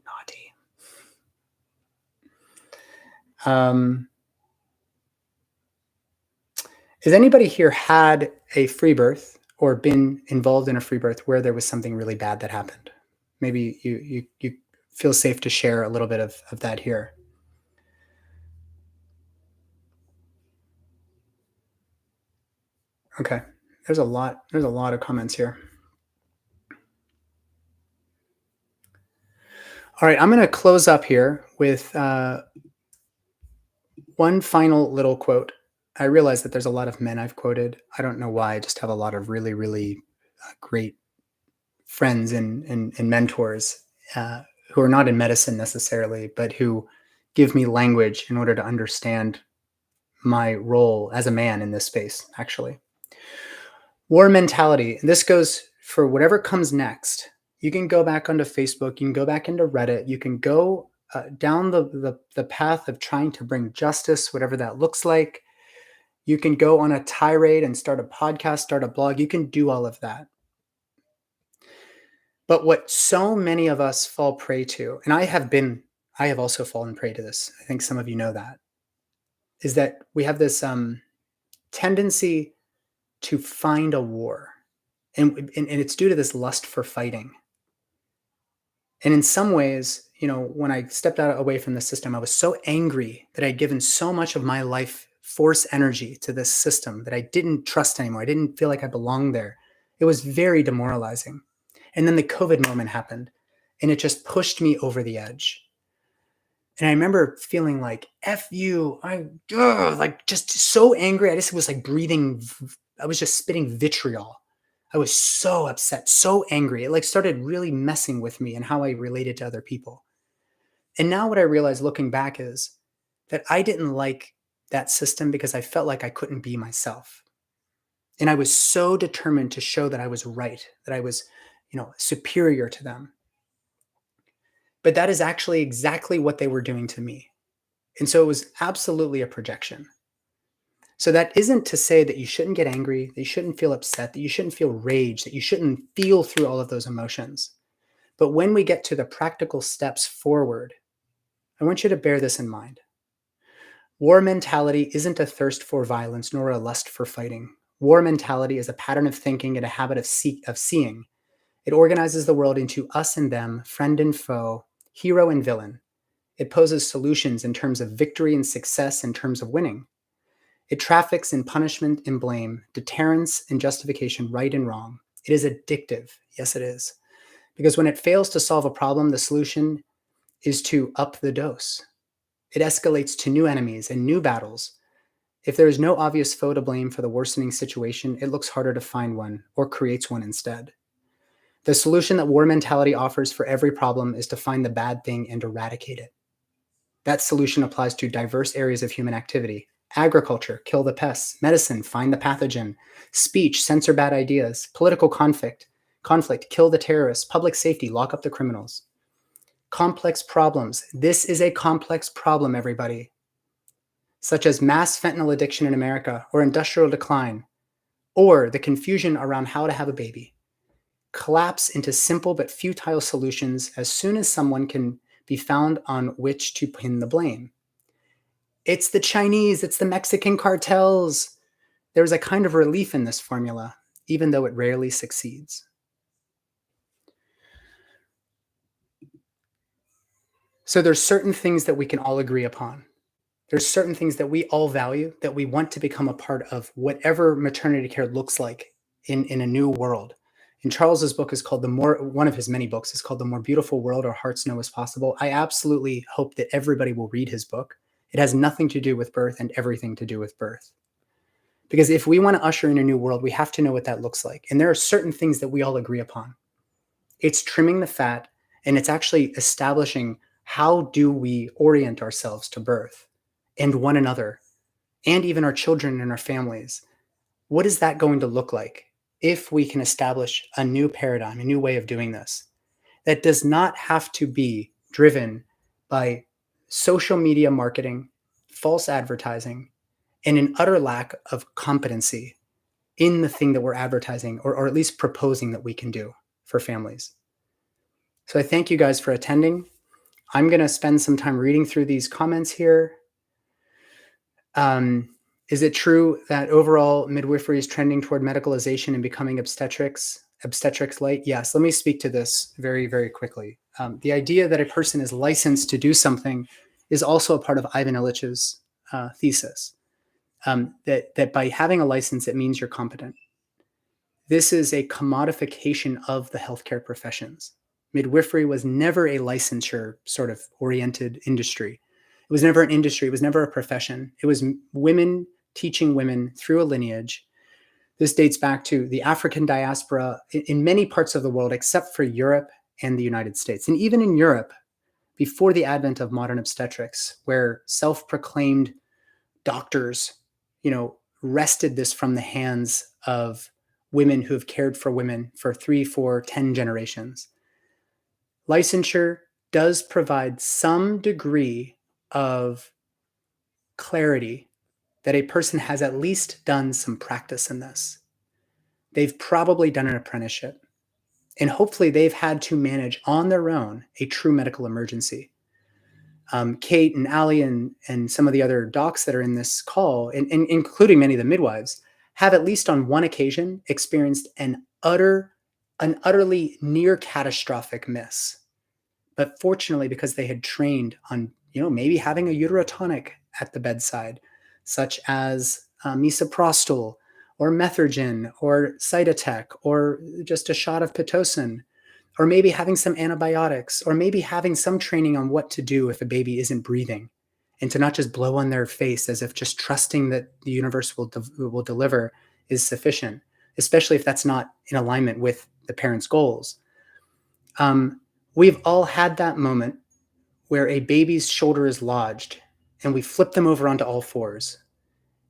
Naughty. Has anybody here had a free birth or been involved in a free birth where there was something really bad that happened? Maybe you feel safe to share a little bit of that here. Okay, there's a lot of comments here. All right, I'm going to close up here with one final little quote I realize that there's a lot of men I've quoted. I don't know why. I just have a lot of really, really great friends and mentors who are not in medicine necessarily, but who give me language in order to understand my role as a man in this space, actually. War mentality. And this goes for whatever comes next. You can go back onto Facebook. You can go back into Reddit. You can go down the path of trying to bring justice, whatever that looks like. You can go on a tirade and start a podcast, start a blog. You can do all of that. But what so many of us fall prey to, and I have also fallen prey to this. I think some of you know that, is that we have this tendency to find a war. And it's due to this lust for fighting. And in some ways, when I stepped away from the system, I was so angry that I'd given so much of my life force energy to this system that I didn't trust anymore. I didn't feel like I belonged there. It was very demoralizing. And then the COVID moment happened, and it just pushed me over the edge. And I remember feeling like, F you, like just so angry. I just was like I was just spitting vitriol. I was so upset, so angry. It like started really messing with me and how I related to other people. And now what I realize looking back is that I didn't like that system because I felt like I couldn't be myself. And I was so determined to show that I was right, that I was, superior to them. But that is actually exactly what they were doing to me. And so it was absolutely a projection. So that isn't to say that you shouldn't get angry, that you shouldn't feel upset, that you shouldn't feel rage, that you shouldn't feel through all of those emotions. But when we get to the practical steps forward, I want you to bear this in mind. War mentality isn't a thirst for violence nor a lust for fighting. War mentality is a pattern of thinking and a habit of seeing. It organizes the world into us and them, friend and foe, hero and villain. It poses solutions in terms of victory and success in terms of winning. It traffics in punishment and blame, deterrence and justification, right and wrong. It is addictive. Yes, it is. Because when it fails to solve a problem, the solution is to up the dose. It escalates to new enemies and new battles. If there is no obvious foe to blame for the worsening situation, it looks harder to find one or creates one instead. The solution that war mentality offers for every problem is to find the bad thing and eradicate it. That solution applies to diverse areas of human activity. Agriculture, kill the pests. Medicine, find the pathogen. Speech, censor bad ideas. Political conflict, kill the terrorists. Public safety, lock up the criminals. Complex problems. This is a complex problem, everybody. Such as mass fentanyl addiction in America, or industrial decline, or the confusion around how to have a baby. Collapse into simple but futile solutions as soon as someone can be found on which to pin the blame. It's the Chinese, it's the Mexican cartels. There's a kind of relief in this formula, even though it rarely succeeds. So there's certain things that we can all agree upon. There's certain things that we all value, that we want to become a part of whatever maternity care looks like in a new world. And Charles's book is called one of his many books is called The More Beautiful World Our Hearts Know Is Possible. I absolutely hope that everybody will read his book. It has nothing to do with birth and everything to do with birth. Because if we want to usher in a new world, we have to know what that looks like. And there are certain things that we all agree upon. It's trimming the fat, and it's actually establishing how do we orient ourselves to birth and one another and even our children and our families. What is that going to look like if we can establish a new paradigm, a new way of doing this that does not have to be driven by social media marketing, false advertising, and an utter lack of competency in the thing that we're advertising or at least proposing that we can do for families. So I thank you guys for attending. I'm going to spend some time reading through these comments here. Is it true that overall midwifery is trending toward medicalization and becoming obstetrics light? Yes. Let me speak to this very, very quickly. The idea that a person is licensed to do something is also a part of Ivan Illich's thesis. That by having a license, it means you're competent. This is a commodification of the healthcare professions. Midwifery was never a licensure sort of oriented industry. It was never an industry. It was never a profession. It was women teaching women through a lineage. This dates back to the African diaspora in many parts of the world, except for Europe and the United States. And even in Europe, before the advent of modern obstetrics, where self-proclaimed doctors, wrested this from the hands of women who have cared for women for 3, 4, 10 generations. Licensure does provide some degree of clarity that a person has at least done some practice in this. They've probably done an apprenticeship, and hopefully they've had to manage on their own a true medical emergency. Kate and Allie and some of the other docs that are in this call, and including many of the midwives, have at least on one occasion experienced an utterly near catastrophic miss. But fortunately, because they had trained on, maybe having a uterotonic at the bedside, such as misoprostol or methergin or Cytotec or just a shot of Pitocin, or maybe having some antibiotics, or maybe having some training on what to do if a baby isn't breathing, and to not just blow on their face as if just trusting that the universe will deliver is sufficient, especially if that's not in alignment with the parent's goals. We've all had that moment where a baby's shoulder is lodged and we flip them over onto all fours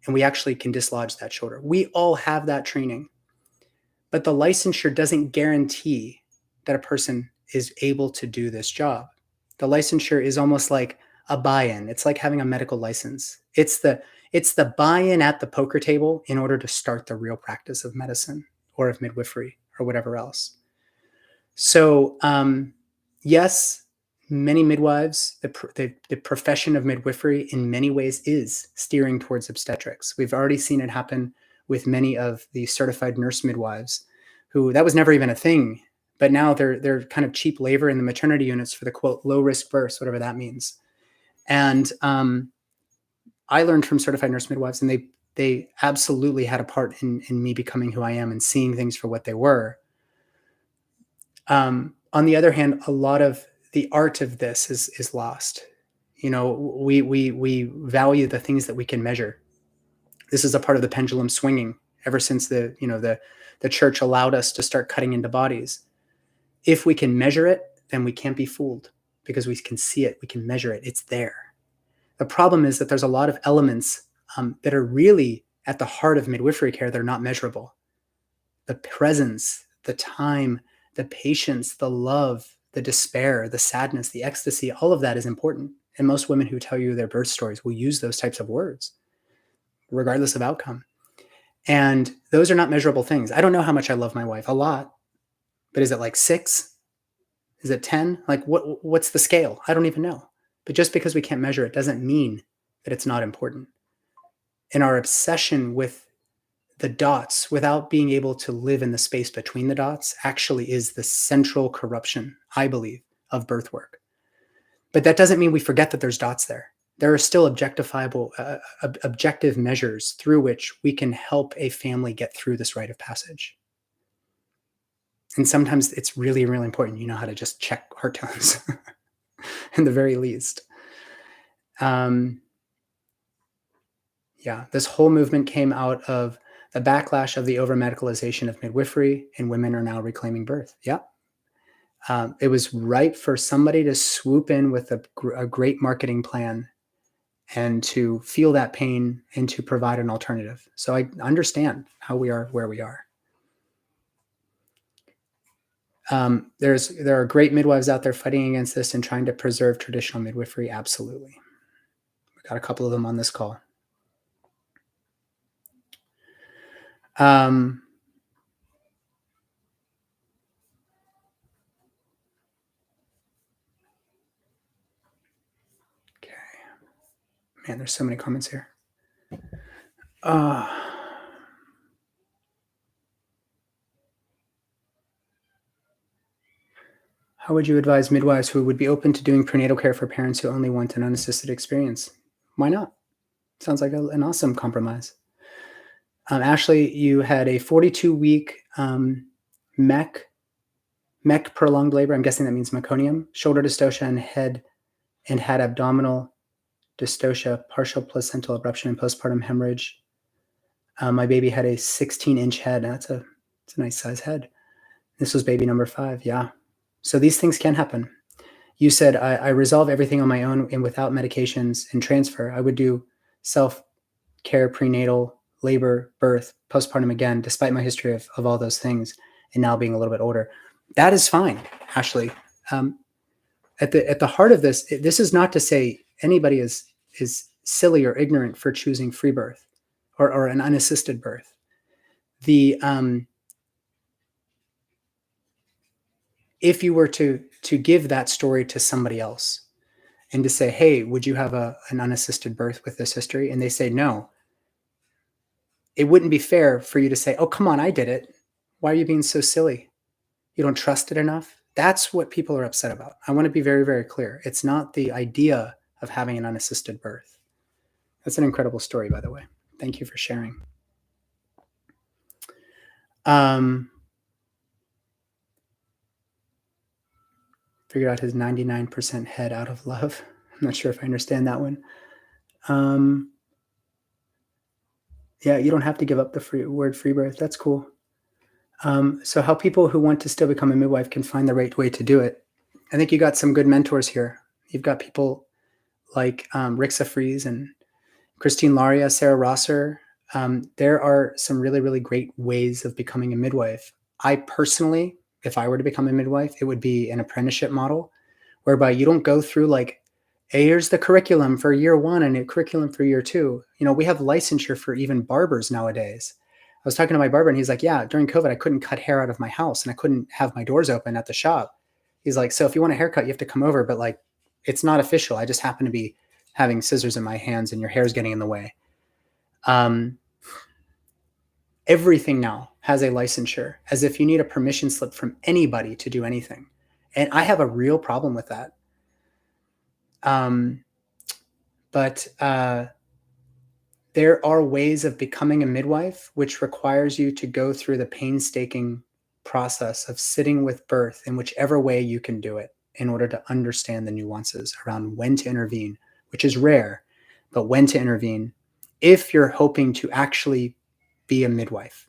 and we actually can dislodge that shoulder. We all have that training, but the licensure doesn't guarantee that a person is able to do this job. The licensure is almost like a buy-in. It's like having a medical license. It's the buy-in at the poker table in order to start the real practice of medicine or of midwifery or whatever else. So yes, many midwives, the profession of midwifery in many ways is steering towards obstetrics. We've already seen it happen with many of the certified nurse midwives who that was never even a thing. But now they're kind of cheap labor in the maternity units for the quote low risk births, whatever that means. And I learned from certified nurse midwives, and they absolutely had a part in me becoming who I am and seeing things for what they were. On the other hand, a lot of the art of this is lost. We value the things that we can measure. This is a part of the pendulum swinging ever since the church allowed us to start cutting into bodies. If we can measure it, then we can't be fooled because we can see it, we can measure it, it's there. The problem is that there's a lot of elements that are really at the heart of midwifery care that are not measurable. The presence, the time, the patience, the love, the despair, the sadness, the ecstasy, all of that is important. And most women who tell you their birth stories will use those types of words, regardless of outcome. And those are not measurable things. I don't know how much I love my wife, a lot. But is it like 6? Is it 10? Like what's the scale? I don't even know. But just because we can't measure it doesn't mean that it's not important. And our obsession with the dots without being able to live in the space between the dots actually is the central corruption, I believe, of birth work. But that doesn't mean we forget that there's dots there. There are still objectifiable, objective measures through which we can help a family get through this rite of passage. And sometimes it's really, really important. You know how to just check heart tones in the very least. This whole movement came out of the backlash of the over-medicalization of midwifery, and women are now reclaiming birth. Yeah. It was ripe for somebody to swoop in with a great marketing plan and to feel that pain and to provide an alternative. So I understand how we are where we are. There are great midwives out there fighting against this and trying to preserve traditional midwifery. Absolutely. We got a couple of them on this call. Okay. Man, there's so many comments here. How would you advise midwives who would be open to doing prenatal care for parents who only want an unassisted experience? Why not? Sounds like an awesome compromise. Ashley, you had a 42-week MEC prolonged labor. I'm guessing that means meconium, shoulder dystocia, and had abdominal dystocia, partial placental abruption, and postpartum hemorrhage. My baby had a 16-inch head. It's a nice size head. This was baby number 5. Yeah. So these things can happen. You said, I resolve everything on my own and without medications and transfer. I would do self-care, prenatal, labor, birth, postpartum again, despite my history of all those things and now being a little bit older. That is fine, Ashley. At the heart of this is not to say anybody is silly or ignorant for choosing free birth or an unassisted birth. If you were to give that story to somebody else and to say, hey, would you have an unassisted birth with this history? And they say no, it wouldn't be fair for you to say, oh, come on, I did it. Why are you being so silly? You don't trust it enough? That's what people are upset about. I want to be very, very clear. It's not the idea of having an unassisted birth. That's an incredible story, by the way. Thank you for sharing. Figured out his 99% head out of love. I'm not sure if I understand that one. Yeah, you don't have to give up the word free birth. That's cool. So how people who want to still become a midwife can find the right way to do it. I think you got some good mentors here. You've got people like Rixa Fries and Christine Laria, Sarah Rosser. There are some really, really great ways of becoming a midwife. I personally, if I were to become a midwife, it would be an apprenticeship model whereby you don't go through like, hey, here's the curriculum for year 1 and a curriculum for year 2. You know, we have licensure for even barbers nowadays. I was talking to my barber and he's like, yeah, during COVID, I couldn't cut hair out of my house and I couldn't have my doors open at the shop. He's like, so if you want a haircut, you have to come over, but like, it's not official. I just happen to be having scissors in my hands and your hair's getting in the way. Everything now has a licensure, as if you need a permission slip from anybody to do anything. And I have a real problem with that. But there are ways of becoming a midwife, which requires you to go through the painstaking process of sitting with birth in whichever way you can do it in order to understand the nuances around when to intervene, which is rare, but when to intervene if you're hoping to actually be a midwife.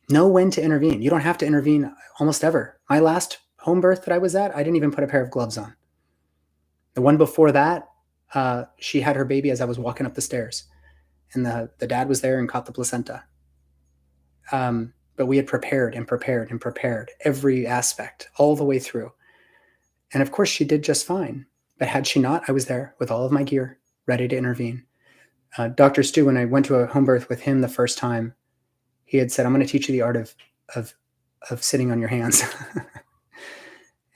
Know when to intervene. You don't have to intervene almost ever. My last home birth that I was at, I didn't even put a pair of gloves on. The one before that, she had her baby as I was walking up the stairs, and the dad was there and caught the placenta. But we had prepared and prepared and prepared every aspect all the way through. And of course, she did just fine. But had she not, I was there with all of my gear, ready to intervene. Dr. Stu, when I went to a home birth with him the first time, he had said, I'm going to teach you the art of sitting on your hands.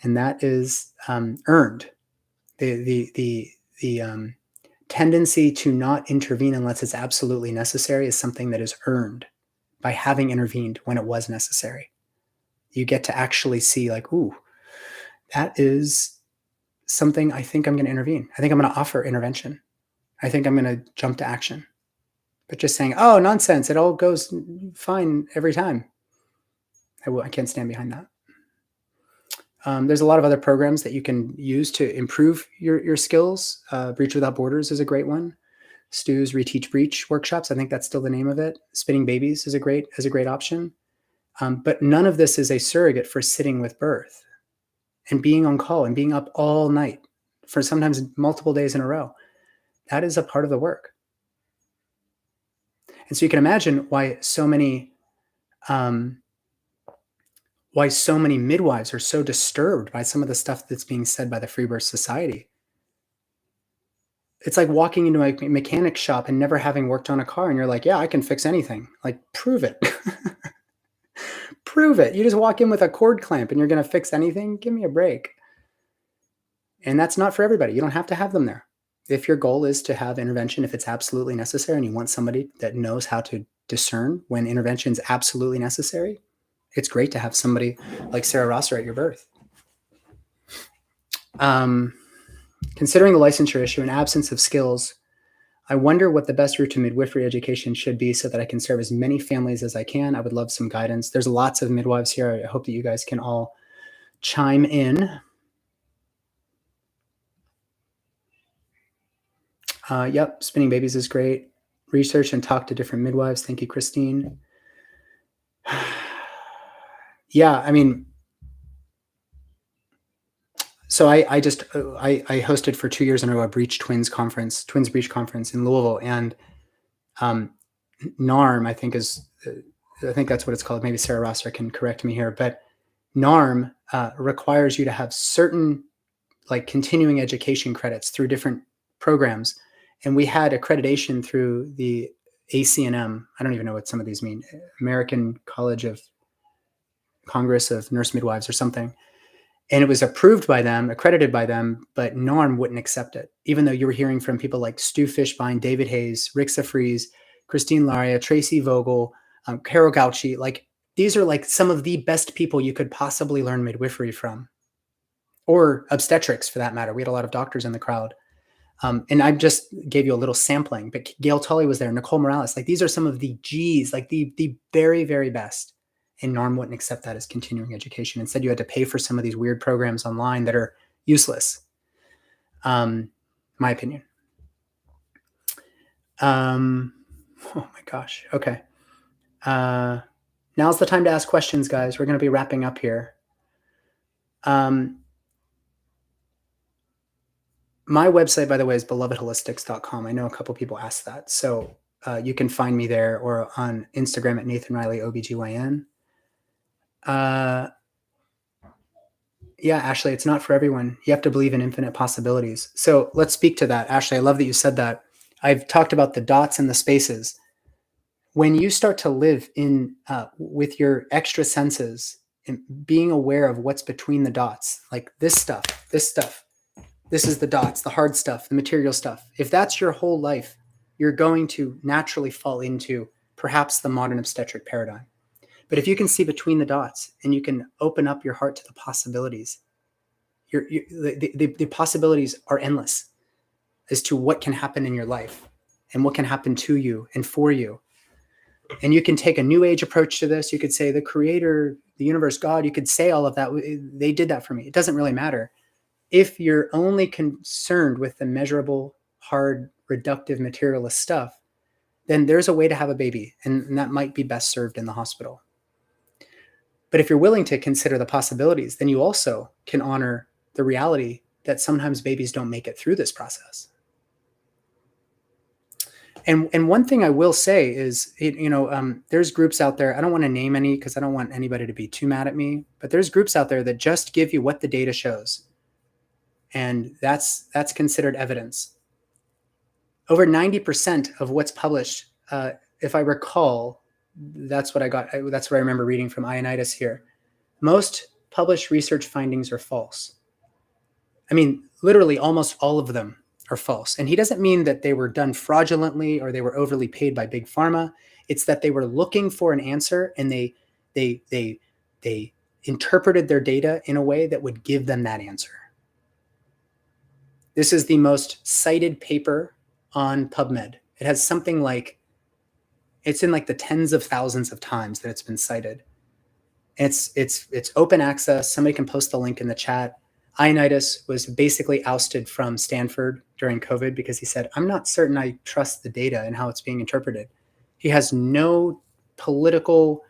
And that is earned. The tendency to not intervene unless it's absolutely necessary is something that is earned by having intervened when it was necessary. You get to actually see like, ooh, that is something I think I'm going to intervene. I think I'm going to offer intervention. I think I'm going to jump to action. But just saying, oh, nonsense, it all goes fine every time. I can't stand behind that. There's a lot of other programs that you can use to improve your skills. Breach Without Borders is a great one. Stu's Reteach Breach workshops, I think that's still the name of it. Spinning Babies is a great option. But none of this is a surrogate for sitting with birth and being on call and being up all night for sometimes multiple days in a row. That is a part of the work. And so you can imagine why so many midwives are so disturbed by some of the stuff that's being said by the Free Birth Society. It's like walking into a mechanic shop and never having worked on a car, and you're like, yeah, I can fix anything. Like, prove it. Prove it. You just walk in with a cord clamp and you're going to fix anything? Give me a break. And that's not for everybody. You don't have to have them there. If your goal is to have intervention, if it's absolutely necessary, and you want somebody that knows how to discern when intervention is absolutely necessary, it's great to have somebody like Sarah Rosser at your birth. Considering the licensure issue and absence of skills, I wonder what the best route to midwifery education should be so that I can serve as many families as I can. I would love some guidance. There's lots of midwives here. I hope that you guys can all chime in. Yep, Spinning Babies is great. research and talk to different midwives. Thank you, Christine. Yeah, I mean, so I hosted for 2 years in a row a twins breech conference in Louisville, and NARM, I think that's what it's called. Maybe Sarah Rosser can correct me here, but NARM requires you to have certain like continuing education credits through different programs. And we had accreditation through the ACNM. I don't even know what some of these mean. American College of Congress of Nurse Midwives or something. And it was approved by them, accredited by them, but NARM wouldn't accept it. Even though you were hearing from people like Stu Fishbein, David Hayes, Rick Safries, Christine Laria, Tracy Vogel, Carol Gauchi, like these are like some of the best people you could possibly learn midwifery from, or obstetrics for that matter. We had a lot of doctors in the crowd. And I just gave you a little sampling, but Gail Tully was there, Nicole Morales. Like these are some of the G's, like the very, very best. And NARM wouldn't accept that as continuing education. Instead, you had to pay for some of these weird programs online that are useless. My opinion. Oh my gosh. Okay. Now's the time to ask questions, guys. We're going to be wrapping up here. My website, by the way, is belovedholistics.com. I know a couple people asked that. So you can find me there or on Instagram at Nathan Riley, OBGYN. Yeah, Ashley, it's not for everyone. You have to believe in infinite possibilities. So let's speak to that. Ashley, I love that you said that. I've talked about the dots and the spaces. When you start to live in with your extra senses and being aware of what's between the dots, like this stuff, this is the dots, the hard stuff, the material stuff. If that's your whole life, you're going to naturally fall into perhaps the modern obstetric paradigm. But if you can see between the dots and you can open up your heart to the possibilities, the possibilities are endless as to what can happen in your life and what can happen to you and for you. And you can take a new age approach to this. You could say the creator, the universe, God, you could say all of that. They did that for me. It doesn't really matter. If you're only concerned with the measurable, hard, reductive, materialist stuff, then there's a way to have a baby, and that might be best served in the hospital. But if you're willing to consider the possibilities, then you also can honor the reality that sometimes babies don't make it through this process. And one thing I will say is, there's groups out there. I don't want to name any because I don't want anybody to be too mad at me. But there's groups out there that just give you what the data shows. And that's considered evidence. Over 90% of what's published, if I recall, that's what I got. That's what I remember reading from Ionitis here. Most published research findings are false. I mean, literally almost all of them are false. And he doesn't mean that they were done fraudulently or they were overly paid by big pharma. It's that they were looking for an answer and they interpreted their data in a way that would give them that answer. This is the most cited paper on PubMed. It has something like, it's in like the tens of thousands of times that it's been cited. It's open access. Somebody can post the link in the chat. Ionitis was basically ousted from Stanford during COVID because he said, I'm not certain I trust the data and how it's being interpreted. He has no political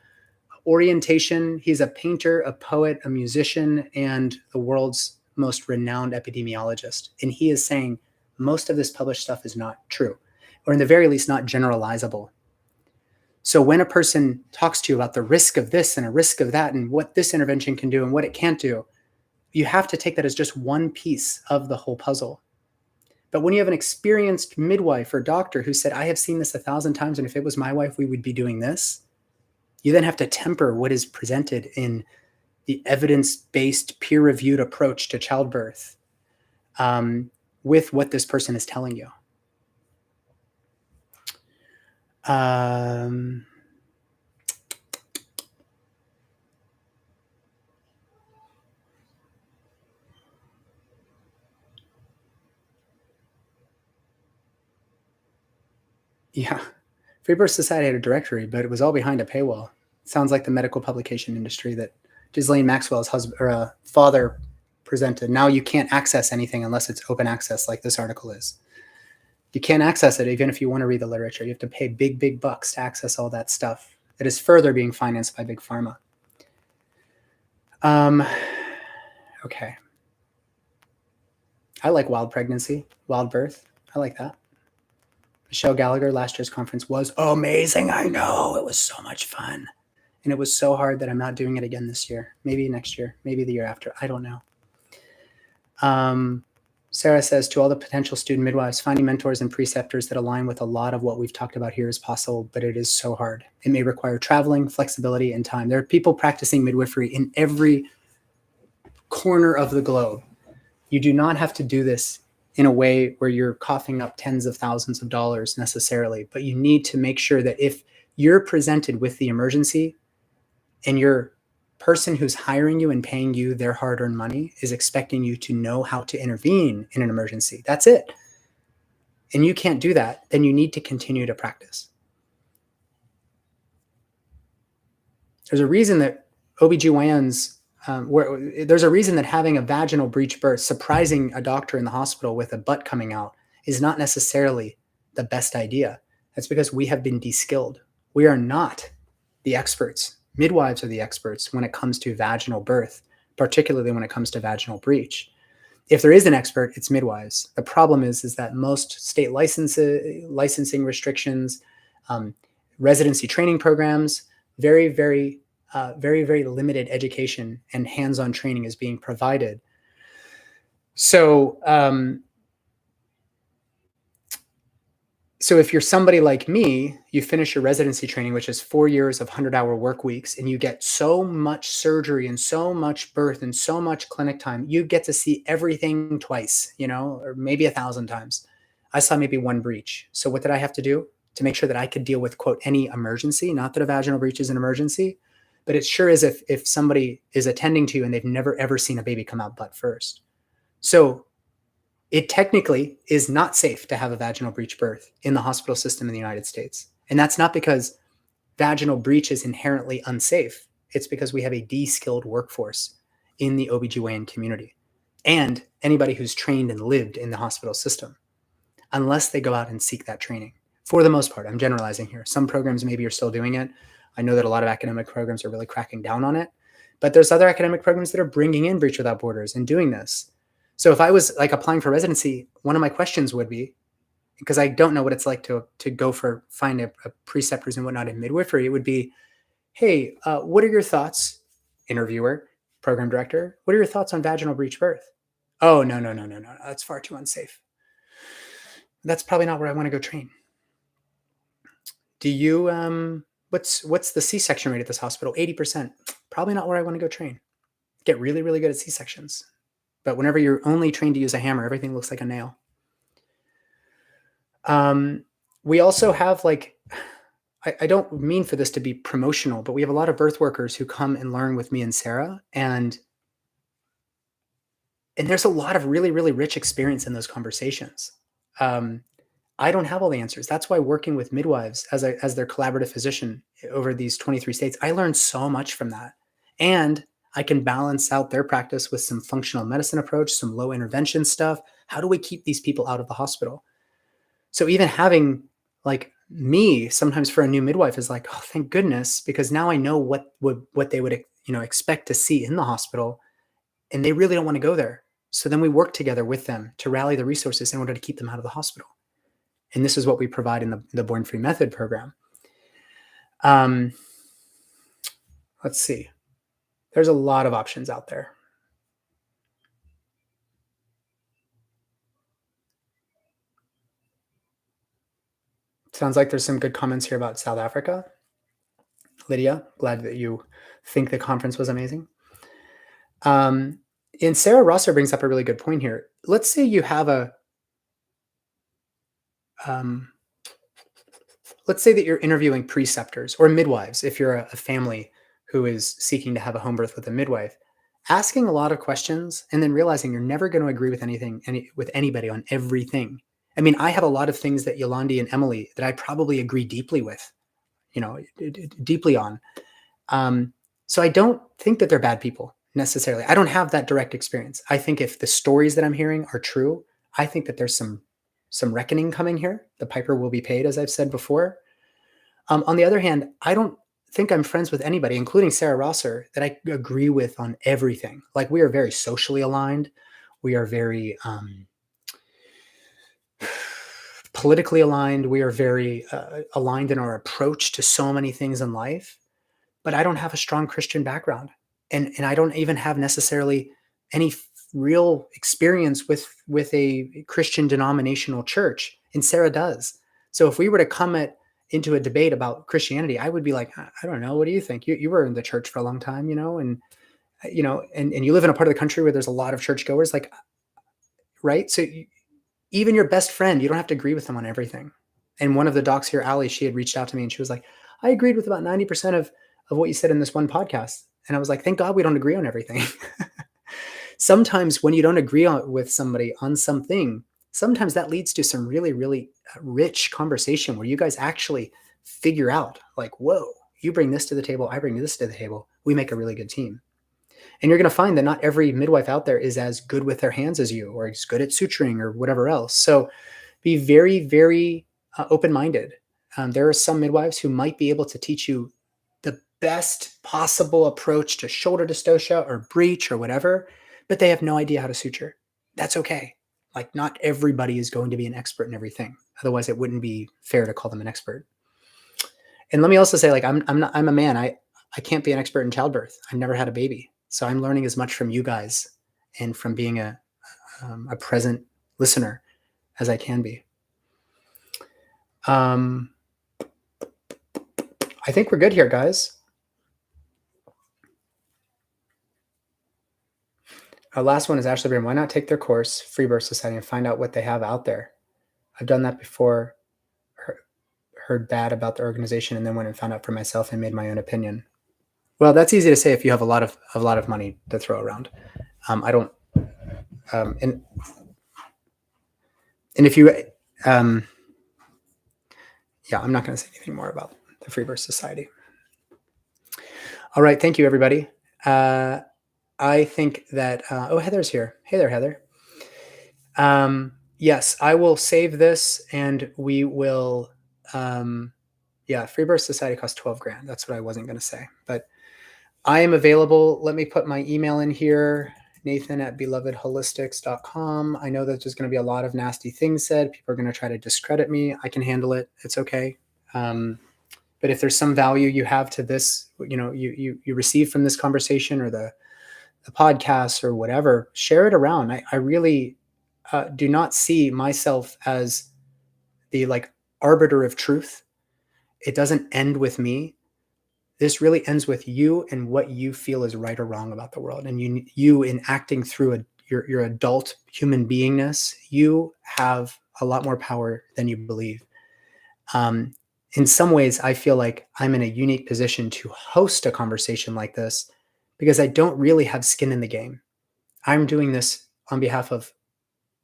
orientation. He's a painter, a poet, a musician, and the world's most renowned epidemiologist. And he is saying most of this published stuff is not true, or in the very least, not generalizable. So when a person talks to you about the risk of this and a risk of that and what this intervention can do and what it can't do, you have to take that as just one piece of the whole puzzle. But when you have an experienced midwife or doctor who said, I have seen this 1,000 times, and if it was my wife, we would be doing this, you then have to temper what is presented in the evidence-based, peer-reviewed approach to childbirth with what this person is telling you. Yeah. Freebirth Society had a directory, but it was all behind a paywall. Sounds like the medical publication industry that Ghislaine Maxwell's husband or father presented. Now you can't access anything unless it's open access like this article is. You can't access it even if you want to read the literature. You have to pay big, big bucks to access all that stuff that is further being financed by big pharma. Okay. I like wild pregnancy, wild birth. I like that. Michelle Gallagher, last year's conference was amazing. I know. It was so much fun. And it was so hard that I'm not doing it again this year. Maybe next year, maybe the year after. I don't know. Sarah says, to all the potential student midwives, finding mentors and preceptors that align with a lot of what we've talked about here is possible, but it is so hard. It may require traveling, flexibility, and time. There are people practicing midwifery in every corner of the globe. You do not have to do this in a way where you're coughing up tens of thousands of dollars necessarily, but you need to make sure that if you're presented with the emergency and your person who's hiring you and paying you their hard-earned money is expecting you to know how to intervene in an emergency, that's it. And you can't do that, then you need to continue to practice. There's a reason that OBGYNs, there's a reason that having a vaginal breech birth, surprising a doctor in the hospital with a butt coming out, is not necessarily the best idea. That's because we have been de-skilled. We are not the experts. Midwives are the experts when it comes to vaginal birth, particularly when it comes to vaginal breech. If there is an expert, it's midwives. The problem is that most state licensing restrictions, residency training programs, very, very limited education and hands-on training is being provided. So if you're somebody like me, you finish your residency training, which is 4 years of 100-hour work weeks, and you get so much surgery and so much birth and so much clinic time, you get to see everything twice, or maybe 1,000 times. I saw maybe one breech. So what did I have to do to make sure that I could deal with, quote, any emergency? Not that a vaginal breech is an emergency, but it sure is if somebody is attending to you and they've never, ever seen a baby come out butt first. So it technically is not safe to have a vaginal breech birth in the hospital system in the United States. And that's not because vaginal breech is inherently unsafe. It's because we have a de-skilled workforce in the OBGYN community and anybody who's trained and lived in the hospital system, unless they go out and seek that training. For the most part, I'm generalizing here. Some programs maybe are still doing it. I know that a lot of academic programs are really cracking down on it, but there's other academic programs that are bringing in Breech Without Borders and doing this. So if I was like applying for residency, one of my questions would be, because I don't know what it's like to go find a preceptors and whatnot in midwifery, it would be, hey, what are your thoughts, interviewer, program director? What are your thoughts on vaginal breech birth? Oh, no. That's far too unsafe. That's probably not where I want to go train. Do you, what's the C-section rate at this hospital? 80%. Probably not where I want to go train. Get really, really good at C-sections. But whenever you're only trained to use a hammer, everything looks like a nail. We also have I don't mean for this to be promotional, but we have a lot of birth workers who come and learn with me and Sarah. And there's a lot of really, really rich experience in those conversations. I don't have all the answers. That's why working with midwives as their collaborative physician over these 23 states, I learned so much from that. And I can balance out their practice with some functional medicine approach, some low intervention stuff. How do we keep these people out of the hospital? So even having me sometimes for a new midwife is like, oh, thank goodness, because now I know what they would expect to see in the hospital, and they really don't want to go there. So then we work together with them to rally the resources in order to keep them out of the hospital. And this is what we provide in the Born Free Method program. Let's see. There's a lot of options out there. Sounds like there's some good comments here about South Africa. Lydia, glad that you think the conference was amazing. And Sarah Rosser brings up a really good point here. Let's say you have let's say that you're interviewing preceptors or midwives. If you're a family who is seeking to have a home birth with a midwife, asking a lot of questions and then realizing you're never going to agree with with anybody on everything. I mean, I have a lot of things that Yolandi and Emily that I probably agree deeply with, deeply on. So I don't think that they're bad people necessarily. I don't have that direct experience. I think if the stories that I'm hearing are true, I think that there's some some reckoning coming here. The piper will be paid, as I've said before. On the other hand, I don't think I'm friends with anybody, including Sarah Rosser, that I agree with on everything. Like, we are very socially aligned. We are very politically aligned. We are very aligned in our approach to so many things in life. But I don't have a strong Christian background. And I don't even have necessarily any real experience with a Christian denominational church. And Sarah does. So if we were to come into a debate about Christianity, I would be like, I don't know. What do you think? You were in the church for a long time, and you live in a part of the country where there's a lot of churchgoers, like, right? So even your best friend, you don't have to agree with them on everything. And one of the docs here, Allie, she had reached out to me and she was like, I agreed with about 90% of what you said in this one podcast. And I was like, thank God we don't agree on everything. Sometimes when you don't agree with somebody on something, sometimes that leads to some really, really rich conversation where you guys actually figure out, like, whoa, you bring this to the table, I bring this to the table. We make a really good team. And you're going to find that not every midwife out there is as good with their hands as you, or as good at suturing or whatever else. So be very, very open-minded. There are some midwives who might be able to teach you the best possible approach to shoulder dystocia or breech or whatever, but they have no idea how to suture. That's okay. Like, not everybody is going to be an expert in everything. Otherwise, it wouldn't be fair to call them an expert. And let me also say, like, I'm a man. I can't be an expert in childbirth. I've never had a baby. So I'm learning as much from you guys and from being a present listener as I can be. I think we're good here, guys. Our last one is Ashley Brim. Why not take their course, Freebirth Society, and find out what they have out there? I've done that before, heard bad about the organization, and then went and found out for myself and made my own opinion. Well, that's easy to say if you have a lot of money to throw around. I don't, and if you, yeah, I'm not going to say anything more about the Freebirth Society. All right, thank you, everybody. I think that, oh, Heather's here. Hey there, Heather. Yes, I will save this and we will, yeah, Freebirth Society costs 12 grand. That's what I wasn't going to say, but I am available. Let me put my email in here, nathan@belovedholistics.com. I know that there's going to be a lot of nasty things said. People are going to try to discredit me. I can handle it. It's okay. But if there's some value you have to this, you receive from this conversation or the podcast or whatever, share it around. I really do not see myself as the arbiter of truth. It doesn't end with me. This really ends with you and what you feel is right or wrong about the world. And you in acting through your adult human beingness, you have a lot more power than you believe. In some ways, I feel like I'm in a unique position to host a conversation like this because I don't really have skin in the game. I'm doing this on behalf of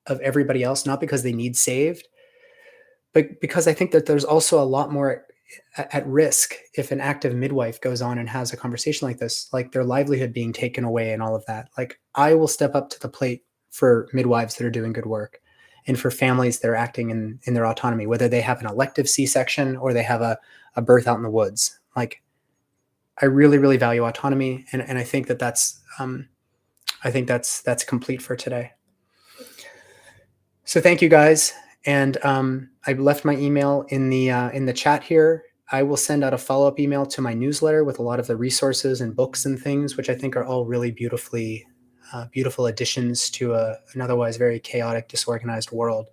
everybody else, not because they need saved, but because I think that there's also a lot more at risk if an active midwife goes on and has a conversation like this, like their livelihood being taken away and all of that. Like, I will step up to the plate for midwives that are doing good work and for families that are acting in their autonomy, whether they have an elective C-section or they have a birth out in the woods. Like, I really, really value autonomy. And I think that's complete for today. So thank you guys. And I left my email in the chat here. I will send out a follow-up email to my newsletter with a lot of the resources and books and things, which I think are all really beautiful additions to an otherwise very chaotic, disorganized world.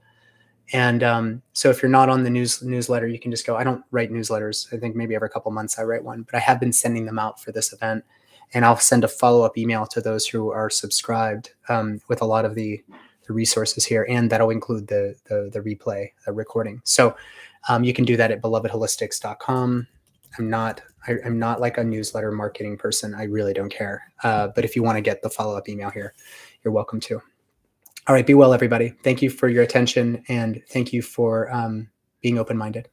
And so if you're not on the newsletter, you can just go. I don't write newsletters. I think maybe every couple months I write one, but I have been sending them out for this event. And I'll send a follow-up email to those who are subscribed with a lot of the resources here, and that'll include the replay, the recording. So you can do that at belovedholistics.com. I'm not like a newsletter marketing person. I really don't care. But if you want to get the follow-up email here, you're welcome to. All right, be well, everybody. Thank you for your attention, and thank you for being open-minded.